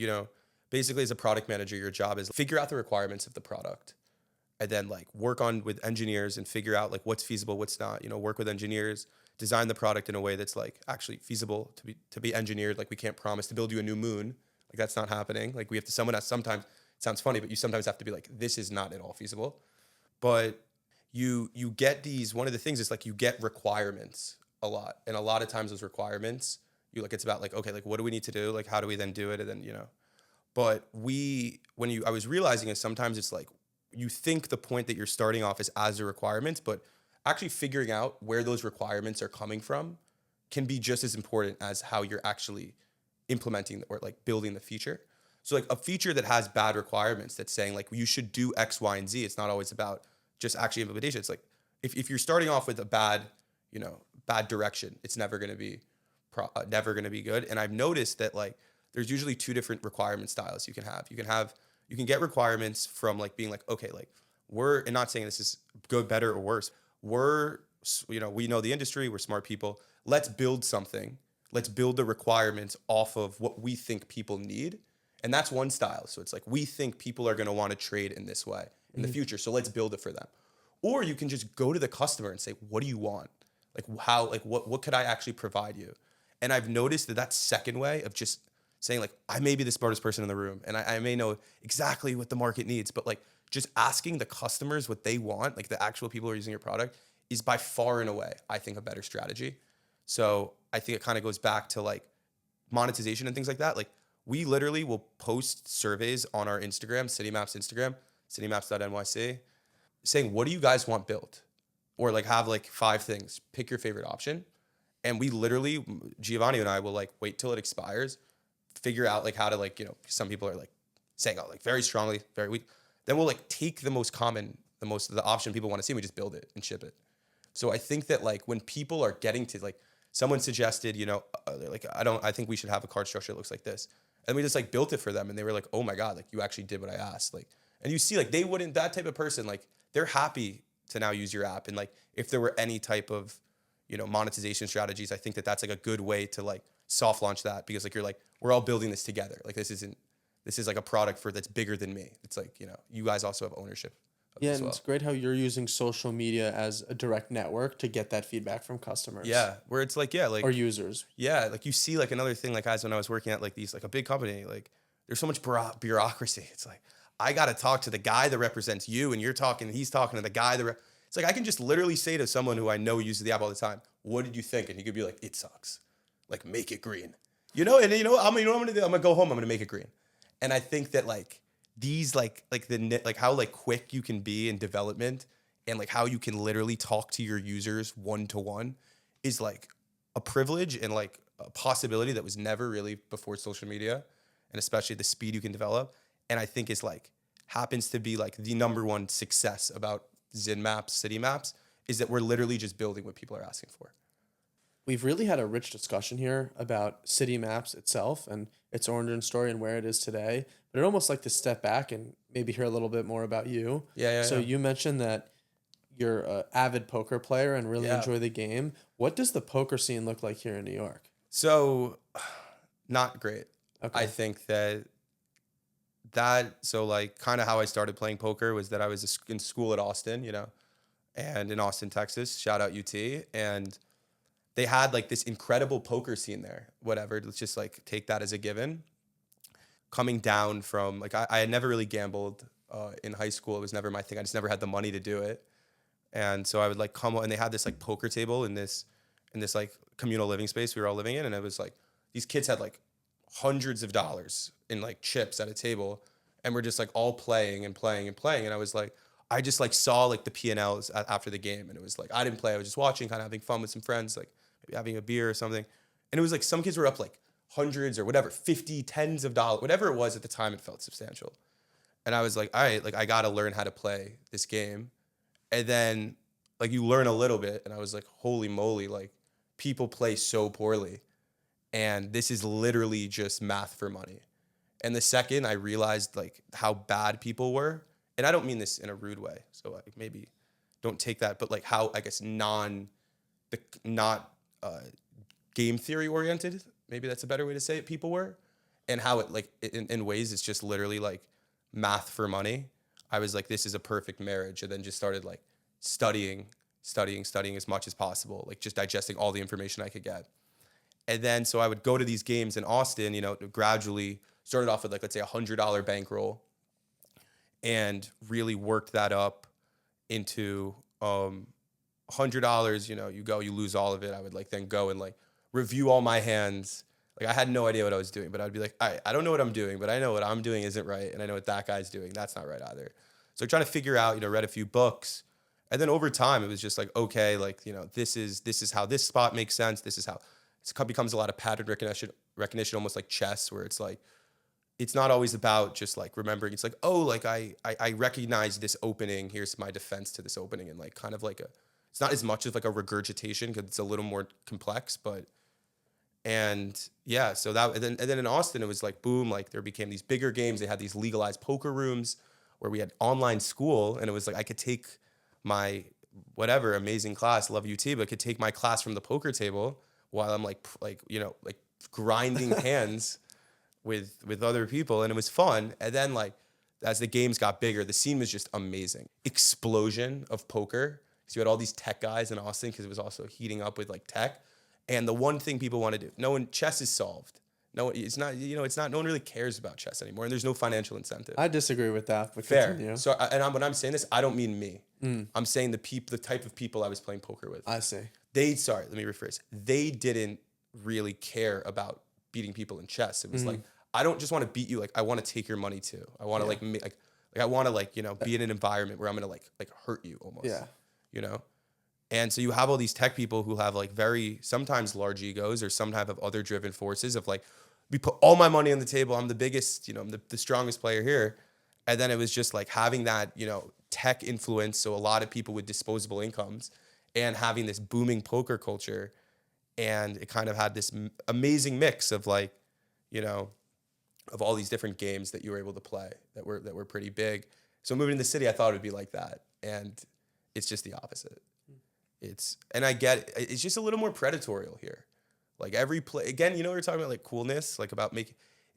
basically as a product manager, your job is figure out the requirements of the product, and then like work on with engineers and figure out like what's feasible, what's not. Work with engineers, design the product in a way that's like actually feasible to be engineered. Like we can't promise to build you a new moon, like that's not happening. Like we have to someone has sometimes it sounds funny, but you sometimes have to be like this is not at all feasible. But you get these, one of the things is like you get requirements a lot, and a lot of times those requirements it's about like, okay, like what do we need to do, like how do we then do it, and then but I was realizing is sometimes it's like you think the point that you're starting off is as the requirements, but actually figuring out where those requirements are coming from can be just as important as how you're actually implementing or like building the feature. So like a feature that has bad requirements that's saying like you should do X, Y, and Z, it's not always about just actually implementation. It's like if you're starting off with a bad direction, it's never going to be good. And I've noticed that like there's usually two different requirement styles you can have. You can get requirements from like being like, okay, like and not saying this is good, better, or worse. We know the industry, we're smart people. Let's build something. Let's build the requirements off of what we think people need. And that's one style. So it's like, we think people are going to want to trade in this way in the future. So let's build it for them. Or you can just go to the customer and say, what do you want? What could I actually provide you? And I've noticed that second way of just saying like, I may be the smartest person in the room and I may know exactly what the market needs, but like just asking the customers what they want, like the actual people who are using your product, is by far and away, I think, a better strategy. So I think it kind of goes back to like monetization and things like that. Like we literally will post surveys on our Instagram, CityMaps Instagram, citymaps.nyc, saying, what do you guys want built? Or like have like 5 things, pick your favorite option. And we literally, Giovanni and I will like wait till it expires, figure out like how to like, some people are like saying, oh, like very strongly, very weak. Then we'll like take the option people want to see, and we just build it and ship it. So I think that like when people are getting to like, someone suggested, I think we should have a card structure that looks like this. And we just like built it for them. And they were like, oh my God, like you actually did what I asked. Like, and you see like that type of person, like they're happy to now use your app. And like, if there were any type of, monetization strategies, I think that that's like a good way to like soft launch that, because like, you're like, we're all building this together. Like this is like a product that's bigger than me. It's like, you guys also have ownership. Yeah, and it's great how you're using social media as a direct network to get that feedback from customers. Yeah, where it's like, yeah, like or users. Yeah, like you see like another thing, like as when I was working at like these, like a big company, like there's so much bureaucracy. It's like, I got to talk to the guy that represents you, and he's talking to the guy it's like, I can just literally say to someone who I know uses the app all the time, what did you think? And he could be like, it sucks. Like, make it green. And what I'm going to do? I'm going to go home. I'm going to make it green. And I think that like these, like how like quick you can be in development, and like how you can literally talk to your users one-to-one is like a privilege and like a possibility that was never really before social media, and especially the speed you can develop. And I think is like happens to be like the number one success about ZynMaps, CityMaps, is that we're literally just building what people are asking for. We've really had a rich discussion here about CityMaps itself and its origin story and where it is today. But I'd almost like to step back and maybe hear a little bit more about you. So you mentioned that you're an avid poker player and really enjoy the game. What does the poker scene look like here in New York? So, not great. Okay. I think so like kind of how I started playing poker was that I was in school at Austin, and in Austin, Texas, shout out UT. And they had like this incredible poker scene there, whatever. Let's just like take that as a given. Coming down from like, I had never really gambled in high school. It was never my thing. I just never had the money to do it. And so I would like come, and they had this like poker table in this like communal living space we were all living in. And it was like, these kids had like hundreds of dollars in like chips at a table, and we're just like all playing and playing and playing. And I was like, I just like saw like the P&Ls after the game, and it was like, I didn't play. I was just watching, kind of having fun with some friends, like maybe having a beer or something. And it was like some kids were up like hundreds or whatever, 50, tens of dollars, whatever it was at the time, it felt substantial. And I was like, all right, like I got to learn how to play this game. And then like you learn a little bit, and I was like, holy moly, like people play so poorly. And this is literally just math for money. And the second I realized like how bad people were, and I don't mean this in a rude way, so like maybe don't take that, but like how I guess not game theory oriented, maybe that's a better way to say it, people were, and how it like in ways it's just literally like math for money. I was like, this is a perfect marriage, and then just started like studying as much as possible, like just digesting all the information I could get. And then so I would go to these games in Austin, you know, gradually started off with like, let's say $100 bankroll, and really worked that up into $100. You know, you lose all of it. I would like then go and like review all my hands. Like I had no idea what I was doing, but I'd be like, I don't know what I'm doing, but I know what I'm doing isn't right, and I know what that guy's doing, that's not right either. So trying to figure out, you know, read a few books, and then over time it was just like, okay, like, you know, this is how this spot makes sense. This is how it becomes a lot of pattern recognition, almost like chess, where it's like, it's not always about just like remembering. It's like, oh, like I recognize this opening. Here's my defense to this opening, and like kind of like it's not as much of like a regurgitation because it's a little more complex, but. And yeah, so and then in Austin, it was like, boom, like there became these bigger games. They had these legalized poker rooms where we had online school, and it was like I could take my whatever amazing class, love UT, but I could take my class from the poker table while I'm like you know, like grinding hands with other people, and it was fun. And then like as the games got bigger, the scene was just amazing. Explosion of poker. So you had all these tech guys in Austin because it was also heating up with like tech. And the one thing people want to do, chess is solved. No, it's not. You know, it's not. No one really cares about chess anymore, and there's no financial incentive. I disagree with that. But fair. Continue. So, when I'm saying this, I don't mean me. I'm saying the type of people I was playing poker with. I see. Let me rephrase. They didn't really care about beating people in chess. It was like, I don't just want to beat you. Like, I want to take your money too. I want to I want to be in an environment where I'm gonna like hurt you almost. Yeah. You know. And so you have all these tech people who have like very sometimes large egos or some type of other driven forces of like, we put all my money on the table. I'm the biggest, you know, I'm the strongest player here. And then it was just like having that, you know, tech influence. So a lot of people with disposable incomes and having this booming poker culture. And it kind of had this amazing mix of like, you know, of all these different games that you were able to play that were pretty big. So moving to the city, I thought it would be like that. And it's just the opposite. I get it. It's just a little more predatory here. Like every play, again, you know, we're talking about like coolness, like about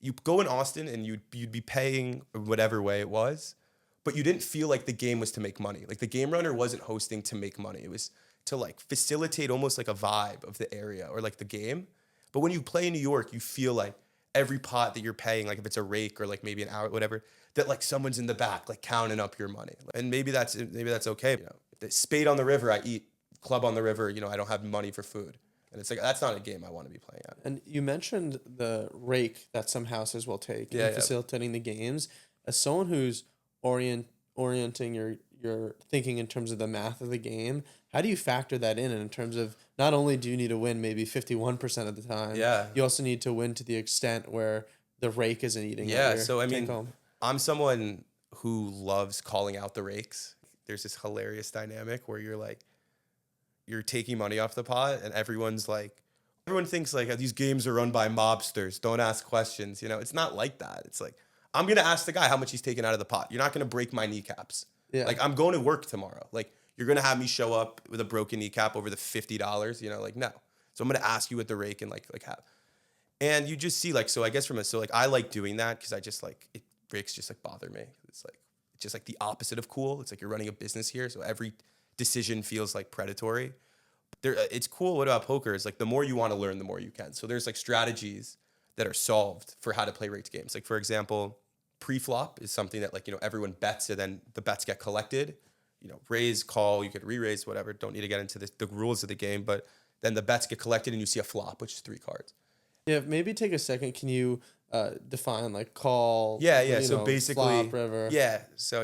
you go in Austin and you'd be paying whatever way it was, but you didn't feel like the game was to make money. Like the game runner wasn't hosting to make money. It was to like facilitate almost like a vibe of the area or like the game. But when you play in New York, you feel like every pot that you're paying, like if it's a rake or like maybe an hour, whatever, that like someone's in the back, like counting up your money. And maybe that's okay. You know, the spade on the river, I eat. Club on the river, you know, I don't have money for food. And it's like, that's not a game I want to be playing at. And you mentioned the rake that some houses will take in facilitating the games. As someone who's orienting your thinking in terms of the math of the game, how do you factor that in terms of not only do you need to win maybe 51% of the time, you also need to win to the extent where the rake isn't eating so I mean, home. I'm someone who loves calling out the rakes. There's this hilarious dynamic where you're taking money off the pot, and everyone thinks like these games are run by mobsters. Don't ask questions. You know, it's not like that. It's like, I'm going to ask the guy how much he's taking out of the pot. You're not going to break my kneecaps. Yeah. Like, I'm going to work tomorrow. Like, you're going to have me show up with a broken kneecap over the $50, you know, like, no. So I'm going to ask you at the rake and like have. And you just see like, so I guess I like doing that because I just like, rakes just like bother me. It's just like the opposite of cool. It's like you're running a business here. So every decision feels like predatory. It's cool. What about poker is like the more you want to learn, the more you can. So there's like strategies that are solved for how to play raked games. Like for example, pre-flop is something that like, you know, everyone bets and then the bets get collected. You know, raise, call, you could re-raise, whatever. Don't need to get into the rules of the game, but then the bets get collected and you see a flop, which is 3 cards. Yeah, maybe take a second. Can you define like call? Yeah. So basically, flop, river. Yeah. So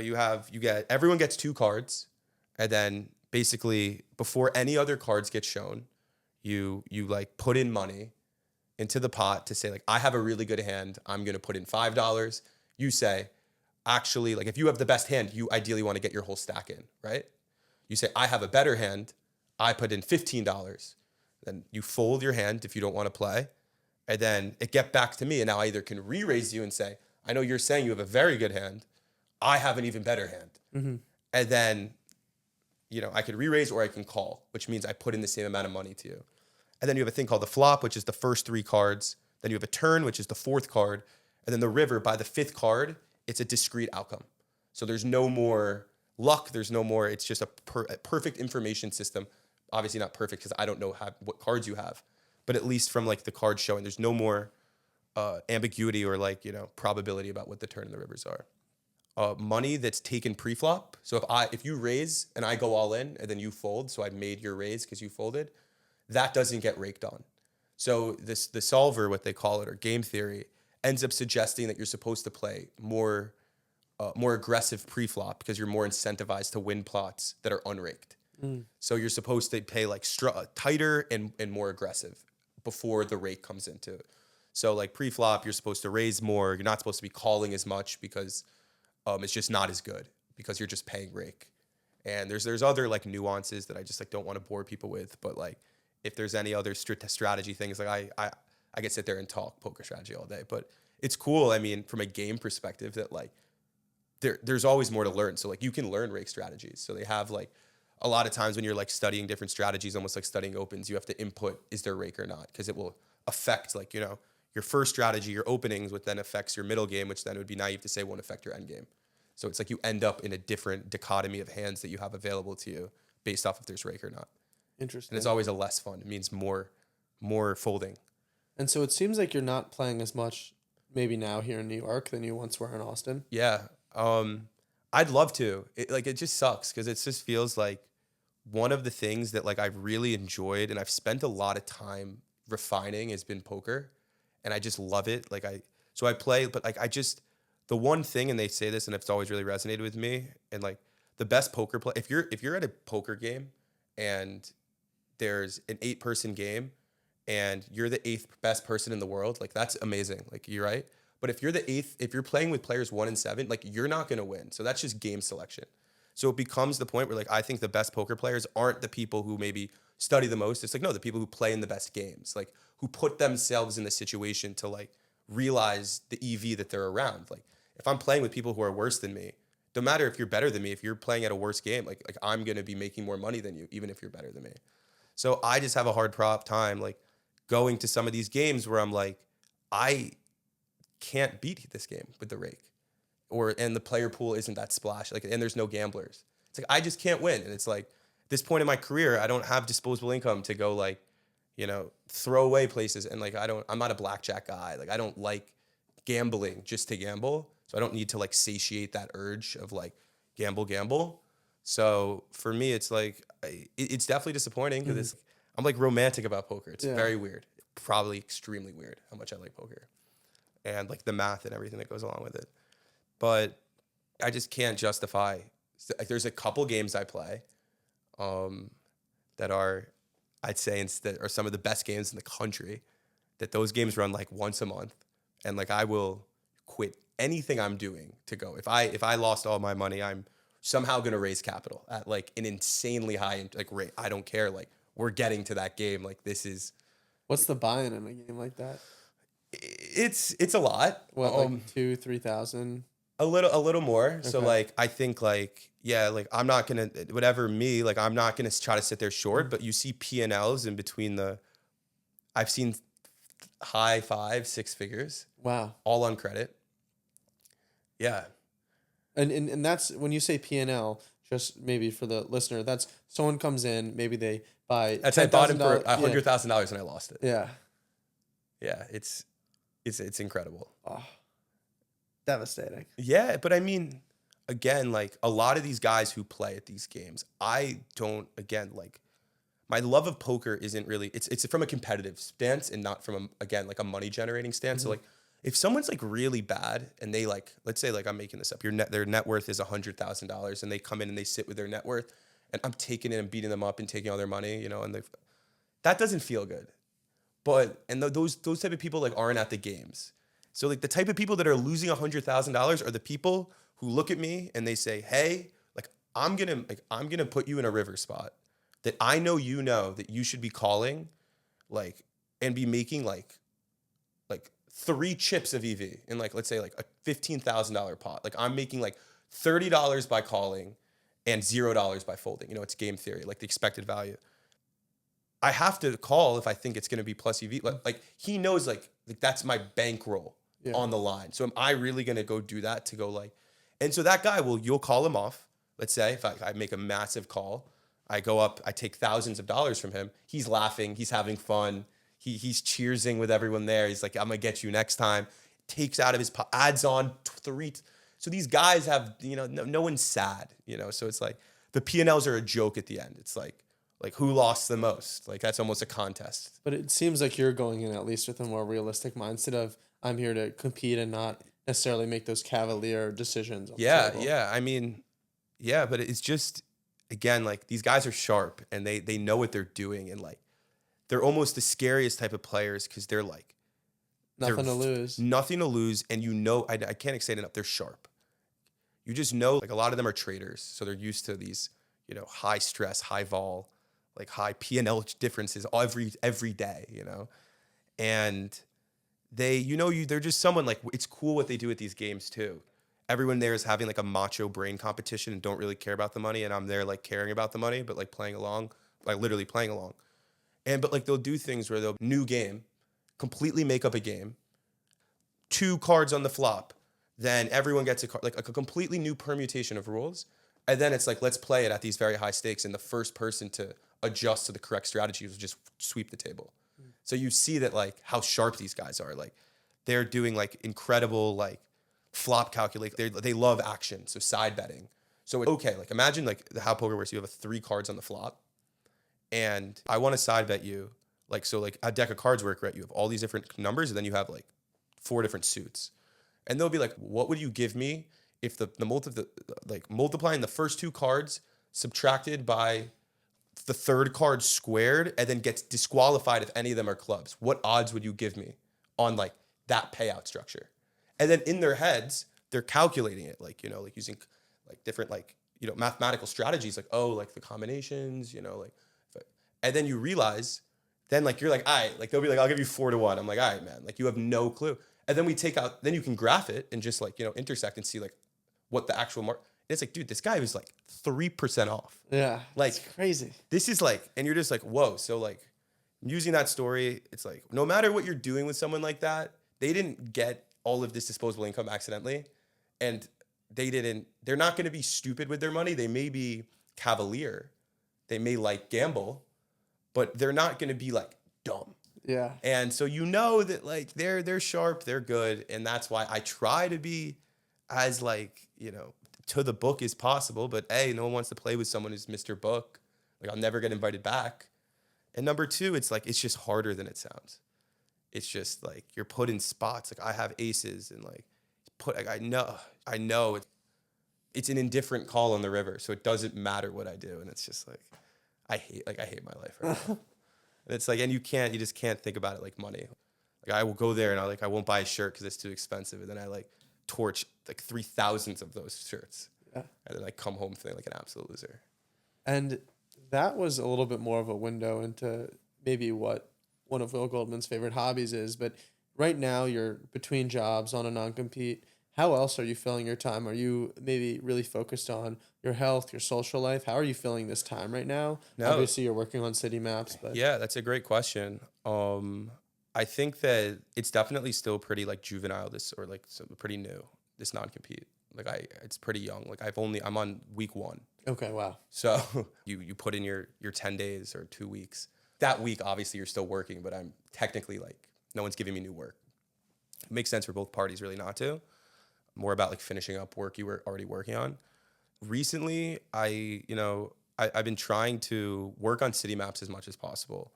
everyone gets 2 cards. And then basically before any other cards get shown, you like put in money into the pot to say like, I have a really good hand. I'm going to put in $5. You say, actually, like if you have the best hand, you ideally want to get your whole stack in, right? You say, I have a better hand. I put in $15. Then you fold your hand if you don't want to play. And then it get back to me, and now I either can re-raise you and say, I know you're saying you have a very good hand. I have an even better hand. Mm-hmm. And then, I could re-raise or I can call, which means I put in the same amount of money to you. And then you have a thing called the flop, which is the first 3 cards. Then you have a turn, which is the 4th card. And then the river, by the 5th card, it's a discrete outcome. So there's no more luck. There's no more. It's just a perfect information system. Obviously not perfect because I don't know what cards you have. But at least from like the cards showing, there's no more ambiguity or probability about what the turn and the rivers are. Money that's taken pre-flop. So if you raise and I go all in and then you fold, so I made your raise because you folded, that doesn't get raked on. So the solver, what they call it, or game theory, ends up suggesting that you're supposed to play more aggressive pre-flop because you're more incentivized to win plots that are unraked. So you're supposed to play like tighter and more aggressive before the rake comes into it. So like pre-flop, you're supposed to raise more. You're not supposed to be calling as much because it's just not as good because you're just paying rake. And there's other like nuances that I just like don't want to bore people with. But like if there's any other strategy things, like I could sit there and talk poker strategy all day. But it's cool. I mean, from a game perspective, that like there's always more to learn. So like you can learn rake strategies. So they have like a lot of times when you're like studying different strategies, almost like studying opens, you have to input, is there rake or not? Because it will affect like, your first strategy, your openings, which then affects your middle game, which then it would be naive to say won't affect your end game. So it's like you end up in a different dichotomy of hands that you have available to you based off if there's rake or not. Interesting. And it's always a less fun. It means more folding. And so it seems like you're not playing as much maybe now here in New York than you once were in Austin. Yeah. I'd love to. It just sucks because it just feels like one of the things that like I've really enjoyed and I've spent a lot of time refining has been poker. And I just love it. So I play, but like the one thing, and they say this, and it's always really resonated with me. And like the best poker play, if you're at a poker game, and there's an 8-person game, and you're the 8th best person in the world, like that's amazing. Like you're right. But if you're the 8th, if you're playing with players 1 and 7, like you're not gonna win. So that's just game selection. So it becomes the point where like I think the best poker players aren't the people who maybe study the most. It's like no, the people who play in the best games, like who put themselves in the situation to like realize the EV that they're around. Like if I'm playing with people who are worse than me, no matter if you're better than me, if you're playing at a worse game, like I'm gonna be making more money than you, even if you're better than me. So I just have a hard time like going to some of these games where I'm like, I can't beat this game with the rake, and the player pool isn't that splash, like, and there's no gamblers. It's like I just can't win, and it's like at this point in my career, I don't have disposable income to go like, throw away places, and like I'm not a blackjack guy. Like I don't like gambling just to gamble, so I don't need to like satiate that urge of like gamble. So for me, it's like it's definitely disappointing because I'm like romantic about poker. It's very weird, probably extremely weird how much I like poker, and like the math and everything that goes along with it. But I just can't justify. Like there's a couple games I play, that are, I'd say, are some of the best games in the country. That those games run like once a month, and like I will quit anything I'm doing to go. If I lost all my money, I'm somehow gonna raise capital at like an insanely high like rate. I don't care. Like we're getting to that game. Like this is. What's the buy-in in a game like that? It's a lot. What, like 2,000-3,000? A little more. Okay. So like I think like I'm not gonna I'm not gonna try to sit there short. But you see P&Ls in between I've seen high 5-6 figures. Wow. All on credit. Yeah. And that's when you say P&L, just maybe for the listener, that's someone comes in, maybe they buy. That's I bought him for $100,000 and I lost it. Yeah. Yeah, it's incredible. Oh, devastating. Yeah, but I mean, again, like a lot of these guys who play at these games, I don't, again, like my love of poker isn't really, it's from a competitive stance and not from like a money generating stance. So like if someone's like really bad and they like, let's say like I'm making this up, their net worth is $100,000 and they come in and they sit with their net worth and I'm taking it and beating them up and taking all their money, and that doesn't feel good. And those type of people like aren't at the games. So like the type of people that are losing $100,000 are the people who look at me and they say, hey, like I'm gonna put you in a river spot that I know that you should be calling, like, and be making like like 3 chips of EV in like, let's say like a $15,000 pot. Like I'm making like $30 by calling and $0 by folding. You know, it's game theory, like the expected value. I have to call if I think it's going to be plus EV. Like he knows like that's my bankroll on the line. So am I really going to go do that to go like, and so that guy you'll call him off. Let's say if I make a massive call, I go up, I take thousands of dollars from him. He's laughing, he's having fun. He's cheersing with everyone there. He's like, I'm gonna get you next time. Takes out of his adds on 3. So these guys have, you know, no one's sad, you know. So it's like the P&Ls are a joke at the end. It's like who lost the most? Like that's almost a contest. But it seems like you're going in at least with a more realistic mindset of I'm here to compete and not necessarily make those cavalier decisions. Yeah. I mean, yeah, but it's just again like these guys are sharp and they know what they're doing, and like they're almost the scariest type of players because they're like nothing to lose, and you know I can't say it enough. They're sharp. You just know like a lot of them are traders, so they're used to these, you know, high stress, high vol, like high P&L differences every day, you know, and they're just someone like it's cool what they do at these games too. Everyone there is having like a macho brain competition and don't really care about the money, and I'm there like caring about the money, but like playing along, like literally playing along. But like they'll do things where they'll new game, completely make up a game, 2 cards on the flop, then everyone gets a card, like a completely new permutation of rules. And then it's like, let's play it at these very high stakes. And the first person to adjust to the correct strategy will just sweep the table. So you see that like how sharp these guys are. Like they're doing like incredible like flop calculate. They love action. So side betting. So okay, like imagine like how poker works. You have 3 cards on the flop. And I want to side bet you, like, so like a deck of cards work, right? You have all these different numbers, and then you have like 4 different suits. And they'll be like, what would you give me if multiplying the first 2 cards subtracted by the 3rd card squared and then gets disqualified if any of them are clubs? What odds would you give me on like that payout structure? And then in their heads, they're calculating it, like, you know, like using like different, like, you know, mathematical strategies, like, oh, like the combinations, you know, like, and then you realize, then like you're like, all right, like they'll be like, I'll give you 4 to 1. I'm like, all right, man, like you have no clue. And then we take out, then you can graph it and just like, you know, intersect and see like what the actual mark. It's like, dude, this guy was like 3% off. Yeah, like it's crazy. This is like, and you're just like, whoa. So like using that story, it's like no matter what you're doing with someone like that, they didn't get all of this disposable income accidentally, and they're not going to be stupid with their money. They may be cavalier, they may like gamble, but they're not going to be like dumb. Yeah. And so you know that like they're sharp, they're good, and that's why I try to be as like, you know, to the book as possible. But A, no one wants to play with someone who's Mr. Book. Like I'll never get invited back. And number 2, it's like it's just harder than it sounds. It's just like you're put in spots. Like I have aces and like I know it's an indifferent call on the river, so it doesn't matter what I do, and it's just like I hate my life right now. And it's like, and you just can't think about it like money. Like I will go there and I won't buy a shirt because it's too expensive, and then I like torch like 3,000 of those shirts, and then I come home feeling like an absolute loser. And that was a little bit more of a window into maybe what one of Will Goldman's favorite hobbies is. But right now you're between jobs on a non-compete. How else are you filling your time? Are you maybe really focused on your health, your social life? How are you filling this time right now? No. Obviously, you're working on CityMaps, but yeah, that's a great question. I think that it's definitely still pretty like juvenile, pretty new, this non-compete. Like it's pretty young. Like I'm on week 1. Okay, wow. So you put in your 10 days or 2 weeks. That week, obviously, you're still working, but I'm technically like no one's giving me new work. It makes sense for both parties really not to. More about like finishing up work you were already working on. Recently, I've been trying to work on CityMaps as much as possible.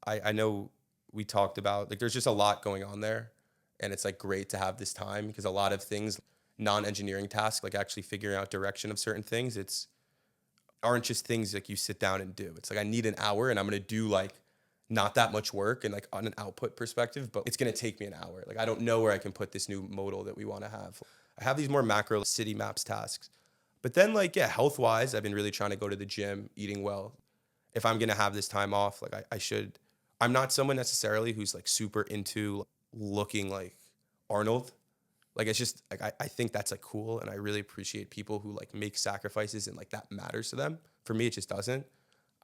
I know we talked about like there's just a lot going on there, and it's like great to have this time because a lot of things, non-engineering tasks, like actually figuring out direction of certain things, aren't just things like you sit down and do. It's like I need an hour and I'm gonna do like not that much work and like on an output perspective, but it's going to take me an hour. Like I don't know where I can put this new modal that we want to have. I have these more macro CityMaps tasks, but then like, yeah, health wise, I've been really trying to go to the gym, eating well. If I'm going to have this time off, like I should, I'm not someone necessarily who's like super into looking like Arnold. Like, it's just like, I think that's like cool. And I really appreciate people who like make sacrifices and like that matters to them. For me, it just doesn't.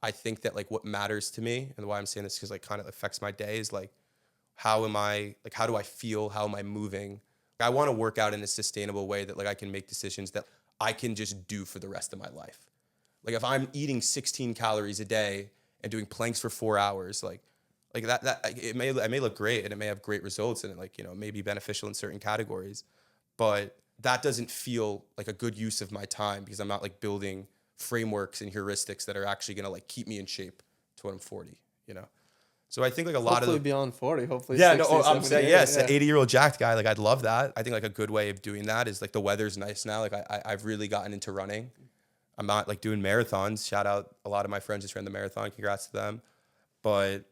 I think that like what matters to me, and why I'm saying this, because like kind of affects my day, is like, how do I feel? How am I moving? I want to work out in a sustainable way that like I can make decisions that I can just do for the rest of my life. Like if I'm eating 16 calories a day and doing planks for 4 hours, like that it may look great and it may have great results and it like, may be beneficial in certain categories, but that doesn't feel like a good use of my time because I'm not like building frameworks and heuristics that are actually going to like keep me in shape to when I'm 40, So I think like a lot hopefully of beyond 40, hopefully 60, I'm 70, saying, yes, an 80-year-old jacked guy, like I'd love that. I think like a good way of doing that is like the weather's nice now. Like I've really gotten into running. I'm not like doing marathons. Shout out a lot of my friends just ran the marathon. Congrats to them. But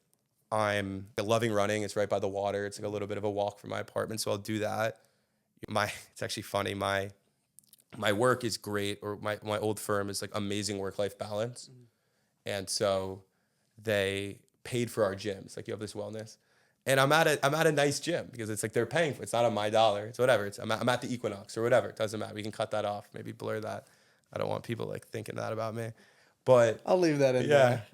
I'm loving running. It's right by the water. It's like a little bit of a walk from my apartment, so I'll do that. It's actually funny. My work is great, or my old firm is like amazing work-life balance, and so they paid for our gyms. Like you have this wellness, and I'm at a nice gym because it's like they're paying for it. It's not on my dollar. It's whatever. I'm at the Equinox or whatever. It doesn't matter. We can cut that off. Maybe blur that. I don't want people like thinking that about me. But I'll leave that in there.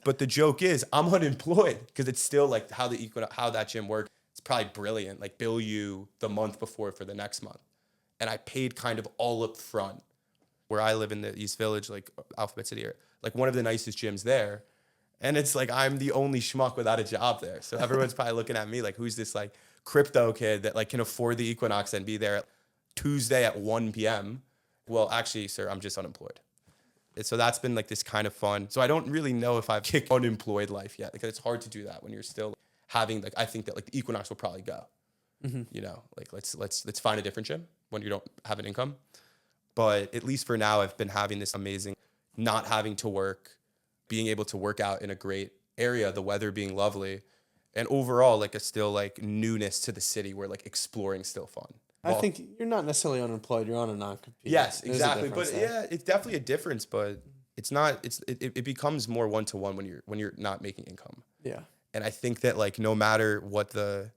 But the joke is I'm unemployed because it's still like how that gym works. It's probably brilliant. Like bill you the month before for the next month. And I paid kind of all up front where I live in the East Village, like Alphabet City, or like one of the nicest gyms there. And it's like, I'm the only schmuck without a job there. So everyone's probably looking at me like, who's this like crypto kid that like can afford the Equinox and be there Tuesday at 1 p.m. Well, actually, sir, I'm just unemployed. So that's been like this kind of fun. So I don't really know if I've kicked unemployed life yet, because it's hard to do that when you're still having like, I think that like the Equinox will probably go, like let's find a different gym when you don't have an income. But at least for now, I've been having this amazing, not having to work, being able to work out in a great area, the weather being lovely, and overall like a still like newness to the city where like exploring still fun. I think you're not necessarily unemployed. You're on a non-compete. Yes, exactly. But yeah, it's definitely a difference. But it's not. It becomes more one-to-one when you're not making income. Yeah. And I think that like no matter what the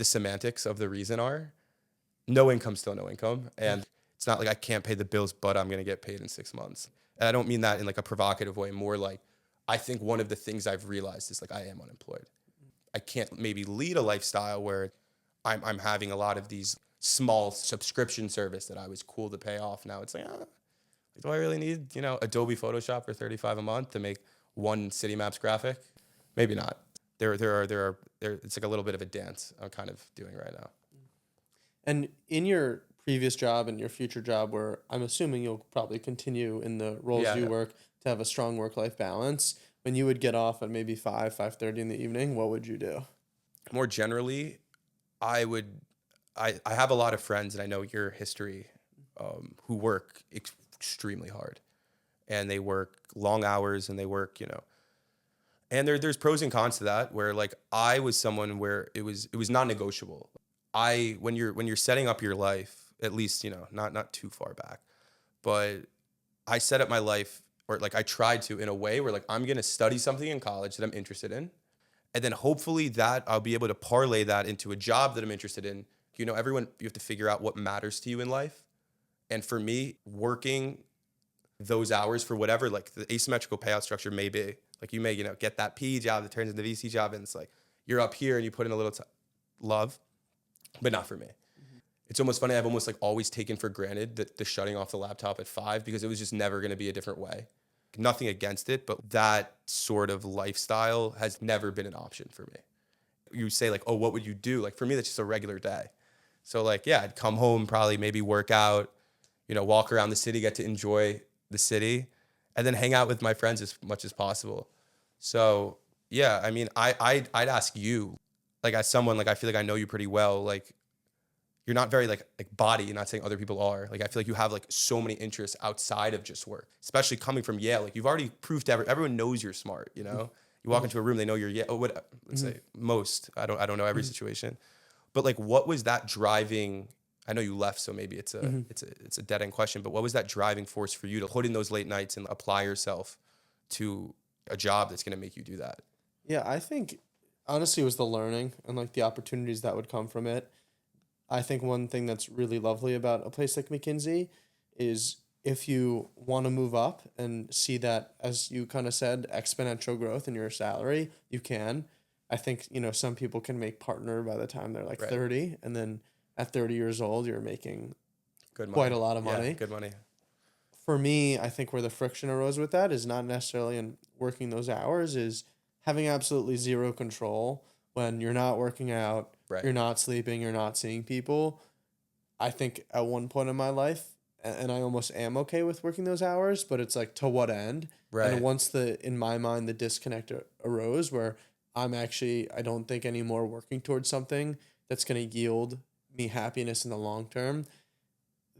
semantics of the reason are, no income still no income. And it's not like I can't pay the bills, but I'm gonna get paid in 6 months. And I don't mean that in like a provocative way. More like I think one of the things I've realized is like I am unemployed. I can't maybe lead a lifestyle where I'm having a lot of these small subscription service that I was cool to pay off. Now it's like, do I really need, Adobe Photoshop for $35 a month to make one CityMaps graphic? Maybe not. There are it's like a little bit of a dance I'm kind of doing right now. And in your previous job and your future job, where I'm assuming you'll probably continue in the roles you work to have a strong work-life balance, when you would get off at maybe 5:30 in the evening, what would you do? More generally, I have a lot of friends, and I know your history, who work extremely hard, and they work long hours, and they work, and there's pros and cons to that. Where like I was someone where it was non-negotiable. When you're setting up your life, at least not too far back, but I set up my life, or like I tried to, in a way where like I'm gonna study something in college that I'm interested in, and then hopefully that I'll be able to parlay that into a job that I'm interested in. You have to figure out what matters to you in life. And for me, working those hours for whatever, like the asymmetrical payout structure may be, like you may, get that PE job that turns into VC job, and it's like you're up here and you put in a little love, but not for me. Mm-hmm. It's almost funny. I've almost like always taken for granted that the shutting off the laptop at 5, because it was just never going to be a different way. Nothing against it, but that sort of lifestyle has never been an option for me. You say like, oh, what would you do? Like for me, that's just a regular day. So like, yeah, I'd come home, probably maybe work out, walk around the city, get to enjoy the city, and then hang out with my friends as much as possible. So yeah, I mean, I'd ask you, like as someone, like I feel like I know you pretty well, like you're not very like body, you're not saying other people are. Like I feel like you have like so many interests outside of just work, especially coming from Yale. Like you've already proved to everyone knows you're smart, You walk into a room, they know you're Yale. Let's say most. I don't know every situation. But like, what was that driving? I know you left, so maybe it's a dead end question. But what was that driving force for you to put in those late nights and apply yourself to a job that's going to make you do that? Yeah, I think honestly, it was the learning and like the opportunities that would come from it. I think one thing that's really lovely about a place like McKinsey is if you want to move up and see that, as you kind of said, exponential growth in your salary, you can. I think, some people can make partner by the time they're like Right. 30, and then at 30 years old, you're making Good money. quite a lot of money. Yeah, good money. For me, I think where the friction arose with that is not necessarily in working those hours, is having absolutely zero control when you're not working out, Right. you're not sleeping, you're not seeing people. I think at one point in my life, and I almost am okay with working those hours, but it's like, to what end? Right. And once in my mind, the disconnect arose where I don't think anymore working towards something that's going to yield me happiness in the long term,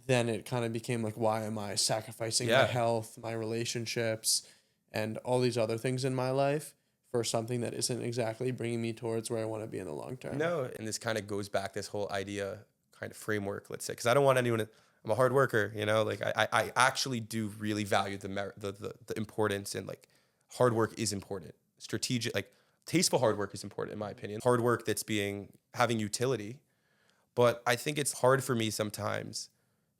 then it kind of became like, why am I sacrificing my health, my relationships, and all these other things in my life for something that isn't exactly bringing me towards where I want to be in the long term? No, and this kind of goes back, this whole idea kind of framework, let's say, because I don't want anyone to, I'm a hard worker, like I actually do really value the importance, and like hard work is important. Strategic, like tasteful hard work is important in my opinion. Hard work that's having utility. But I think it's hard for me sometimes.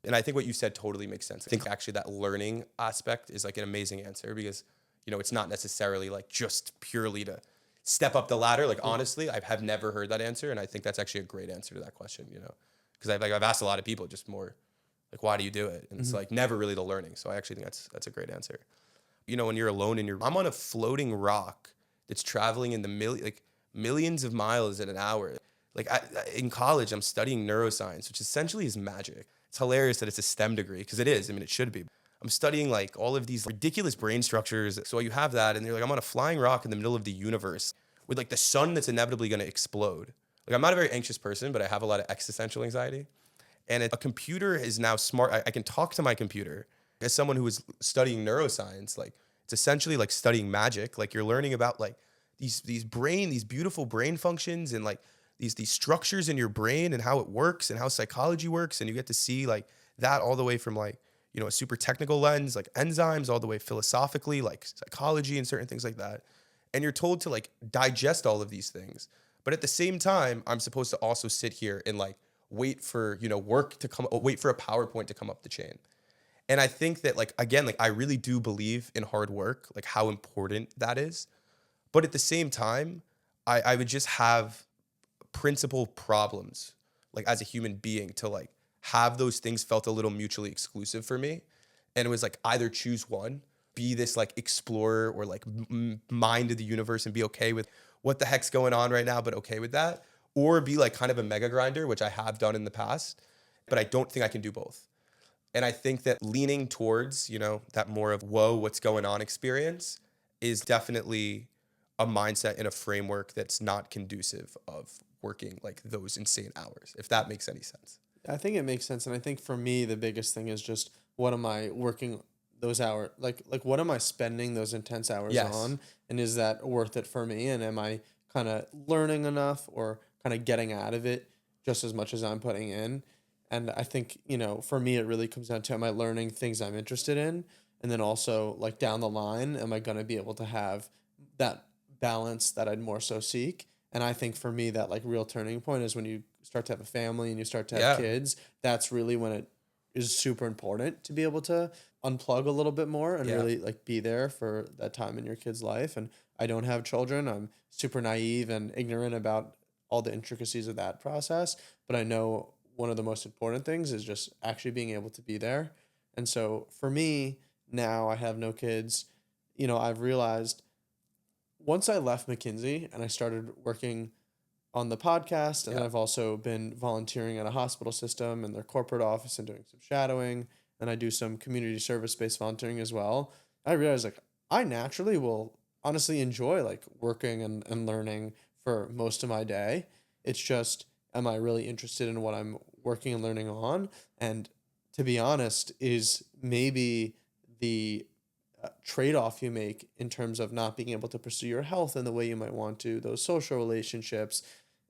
And I think what you said totally makes sense. I think actually that learning aspect is like an amazing answer, because, it's not necessarily like just purely to step up the ladder. Like, honestly, I have never heard that answer. And I think that's actually a great answer to that question, because I've asked a lot of people just more like, why do you do it? And it's like never really the learning. So I actually think that's a great answer. When you're alone I'm on a floating rock that's traveling in the millions of miles in an hour. Like in college, I'm studying neuroscience, which essentially is magic. It's hilarious that it's a STEM degree, because it is. I mean, it should be. I'm studying like all of these ridiculous brain structures. So you have that, and you're like, I'm on a flying rock in the middle of the universe with like the sun that's inevitably going to explode. Like, I'm not a very anxious person, but I have a lot of existential anxiety. And a computer is now smart. I can talk to my computer. As someone who is studying neuroscience, like it's essentially like studying magic. Like, you're learning about like these beautiful brain functions, and like these structures in your brain, and how it works, and how psychology works. And you get to see like that all the way from like, a super technical lens, like enzymes, all the way philosophically, like psychology and certain things like that. And you're told to like digest all of these things. But at the same time, I'm supposed to also sit here and like wait for, wait for a PowerPoint to come up the chain. And I think that like, again, like I really do believe in hard work, like how important that is. But at the same time, I would just have principal problems, like as a human being, to like have those things felt a little mutually exclusive for me. And it was like, either choose one, be this like explorer or like mind of the universe and be okay with what the heck's going on right now, but okay with that, or be like kind of a mega grinder, which I have done in the past, but I don't think I can do both. And I think that leaning towards, that more of whoa, what's going on experience is definitely a mindset and a framework that's not conducive of working like those insane hours, if that makes any sense. I think it makes sense. And I think for me, the biggest thing is just, what am I working those hours? Like what am I spending those intense hours on? And is that worth it for me? And am I kind of learning enough, or kind of getting out of it just as much as I'm putting in? And I think, for me, it really comes down to, am I learning things I'm interested in? And then also like down the line, am I going to be able to have that balance that I'd more so seek? And I think for me, that like real turning point is when you start to have a family and you start to have kids. That's really when it is super important to be able to unplug a little bit more and really like be there for that time in your kid's life. And I don't have children. I'm super naive and ignorant about all the intricacies of that process. But I know one of the most important things is just actually being able to be there. And so for me, now I have no kids. I've realized once I left McKinsey and I started working on the podcast, and I've also been volunteering at a hospital system in their corporate office and doing some shadowing, and I do some community service-based volunteering as well. I realized like I naturally will honestly enjoy like working and learning for most of my day. It's just, am I really interested in what I'm working and learning on? And to be honest, is maybe the trade-off you make in terms of not being able to pursue your health in the way you might want to, those social relationships,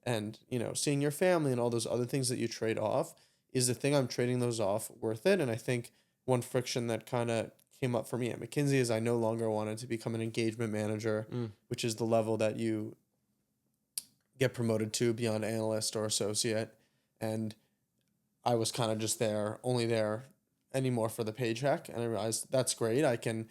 and seeing your family and all those other things that you trade off, is the thing I'm trading those off worth it? And I think one friction that kind of came up for me at McKinsey is I no longer wanted to become an engagement manager, which is the level that you get promoted to beyond analyst or associate. And I was kind of just only there anymore for the paycheck. And I realized that's great. I can,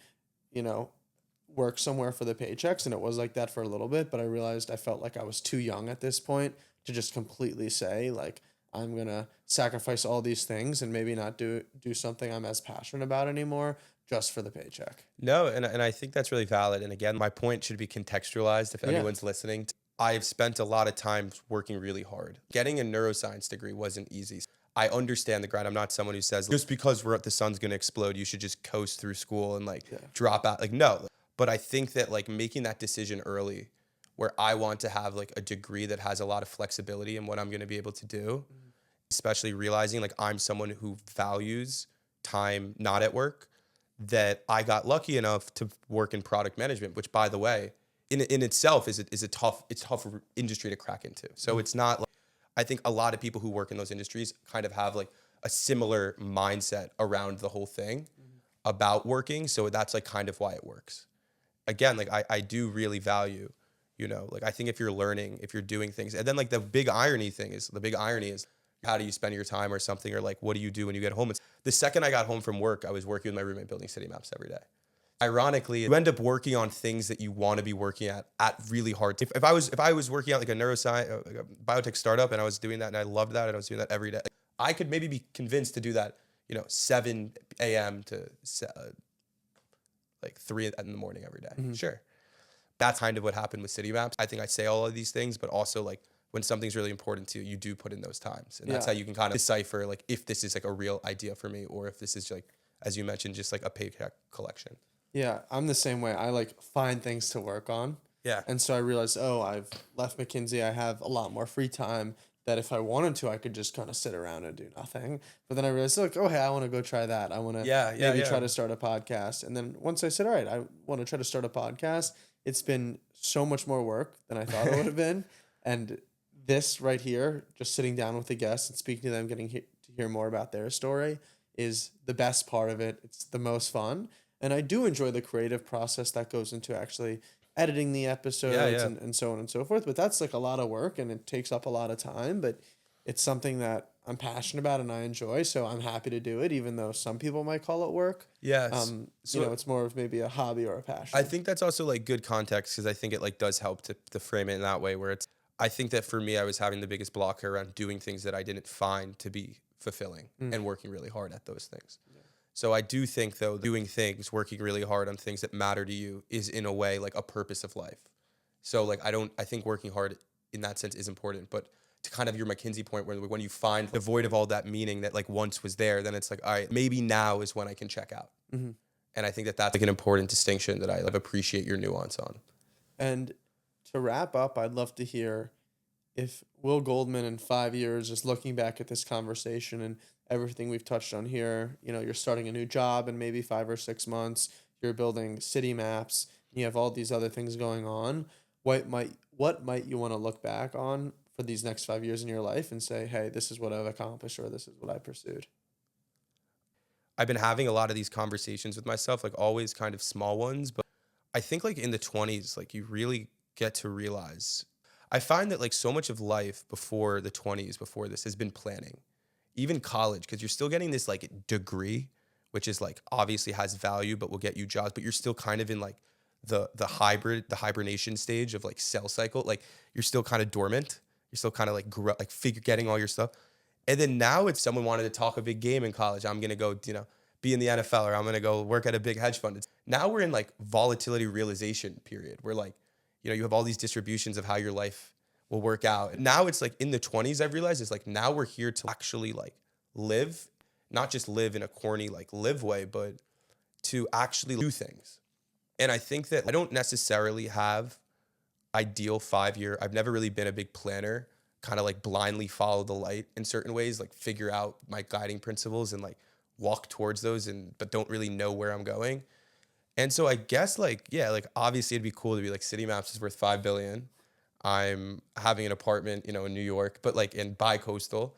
work somewhere for the paychecks. And it was like that for a little bit. But I realized I felt like I was too young at this point to just completely say, like, I'm going to sacrifice all these things and maybe not do something I'm as passionate about anymore just for the paycheck. No, and I think that's really valid. And again, my point should be contextualized if anyone's listening. I've spent a lot of time working really hard. Getting a neuroscience degree wasn't easy. I understand the grind. I'm not someone who says, just because the sun's going to explode, you should just coast through school and drop out. No. But I think that making that decision early where I want to have a degree that has a lot of flexibility in what I'm going to be able to do, especially realizing I'm someone who values time not at work, that I got lucky enough to work in product management, which, by the way, in itself is a tough industry to crack into. So it's not I think a lot of people who work in those industries kind of have a similar mindset around the whole thing about working. So that's kind of why it works. Again, I do really value, I think if you're learning, if you're doing things, and then the big irony is how do you spend your time or something, or what do you do when you get home? It's the second I got home from work, I was working with my roommate building CityMaps every day. Ironically, you end up working on things that you want to be working at really hard. If I was working at a neuroscience, a biotech startup, and I was doing that and I loved that and I was doing that every day, I could maybe be convinced to do that, 7 a.m. to 3 in the morning every day. Mm-hmm. Sure. That's kind of what happened with CityMaps. I think I say all of these things, but also when something's really important to you, you do put in those times. And that's how you can kind of decipher if this is a real idea for me, or if this is as you mentioned, just a paycheck collection. Yeah, I'm the same way. I find things to work on. Yeah. And so I realized, I've left McKinsey. I have a lot more free time that if I wanted to, I could just kind of sit around and do nothing. But then I realized, hey, I want to go try that. I want to try to start a podcast. And then once I said, all right, I want to try to start a podcast, it's been so much more work than I thought it would have been. And this right here, just sitting down with the guests and speaking to them, getting to hear more about their story, is the best part of it. It's the most fun. And I do enjoy the creative process that goes into actually editing the episodes and so on and so forth. But that's a lot of work and it takes up a lot of time. But it's something that I'm passionate about and I enjoy. So I'm happy to do it, even though some people might call it work. Yeah. It's more of maybe a hobby or a passion. I think that's also good context, because I think it does help to frame it in that way, where I think that for me, I was having the biggest blocker around doing things that I didn't find to be fulfilling and working really hard at those things. Yeah. So I do think, though, doing things, working really hard on things that matter to you is in a way a purpose of life. So I think working hard in that sense is important, but to kind of your McKinsey point, where when you find the void of all that meaning that once was there, then it's all right, maybe now is when I can check out. Mm-hmm. And I think that's an important distinction that I appreciate your nuance on. And to wrap up, I'd love to hear if Will Goldman in 5 years is looking back at this conversation and everything we've touched on here, you're starting a new job in maybe 5 or 6 months, you're building CityMaps, you have all these other things going on. What might you want to look back on for these next 5 years in your life and say, hey, this is what I've accomplished, or this is what I pursued? I've been having a lot of these conversations with myself, always kind of small ones, but I think in the 20s, you really get to realize, I find that so much of life before the 20s, before this, has been planning. Even college, because you're still getting this degree, which is obviously has value, but will get you jobs, but you're still kind of in the hibernation stage of cell cycle. You're still kind of dormant. You're still kind of getting all your stuff. And then now if someone wanted to talk a big game in college, I'm going to go, be in the NFL, or I'm going to go work at a big hedge fund. Now we're in volatility realization period where you have all these distributions of how your life will work out. Now it's in the 20s, I've realized it's now we're here to actually live, not just live in a corny live way, but to actually do things. And I think that I don't necessarily have ideal 5-year. I've never really been a big planner, kind of blindly follow the light in certain ways, figure out my guiding principles and walk towards those, but don't really know where I'm going. And so I guess obviously it'd be cool to be CityMaps is worth $5 billion. I'm having an apartment, in New York, but in bi-coastal.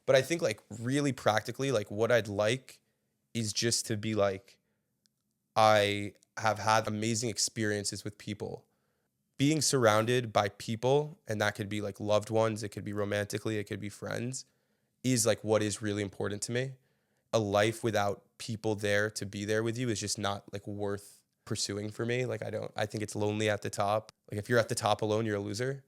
But I think really practically, what I'd like is just to be I have had amazing experiences with people, being surrounded by people, and that could be like loved ones, it could be romantically, it could be friends, is like what is really important to me. A life without people there to be there with you is just not like worth pursuing for me. Like I think it's lonely at the top. Like if you're at the top alone, you're a loser.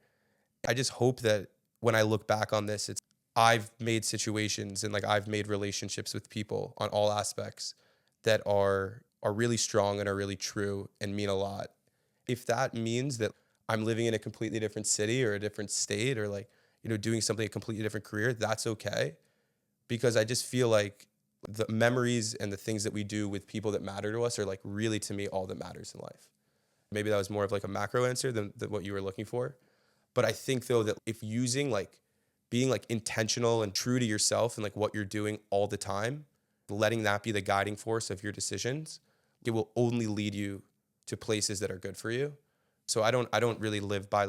I just hope that when I look back on this, I've made situations and like I've made relationships with people on all aspects that are really strong and are really true and mean a lot. If that means that I'm living in a completely different city or a different state or like, doing something, a completely different career, that's okay. Because I just feel like the memories and the things that we do with people that matter to us are like really, to me, all that matters in life. Maybe that was more of like a macro answer than what you were looking for. But I think though that if being like intentional and true to yourself and like what you're doing all the time, letting that be the guiding force of your decisions, it will only lead you to places that are good for you. So I don't really live by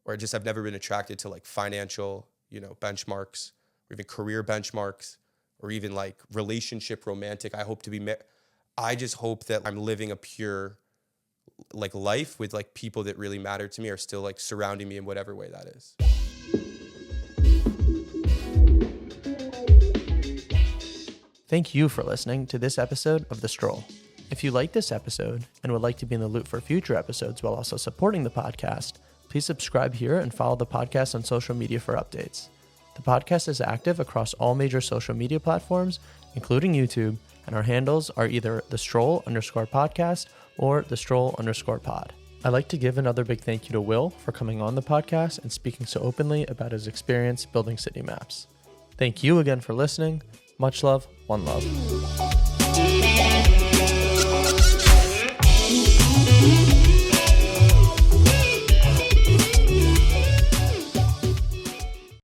I've never been attracted to like financial, benchmarks or even career benchmarks or even like relationship romantic. I just hope that I'm living a pure like life with like people that really matter to me are still like surrounding me in whatever way that is. Thank you for listening to this episode of The Stroll. If you like this episode and would like to be in the loop for future episodes while also supporting the podcast, please subscribe here and follow the podcast on social media for updates. The podcast is active across all major social media platforms, including YouTube, and our handles are either @thestroll_podcast or @thestroll_pod. I'd like to give another big thank you to Will for coming on the podcast and speaking so openly about his experience building CityMaps. Thank you again for listening. Much love, one love.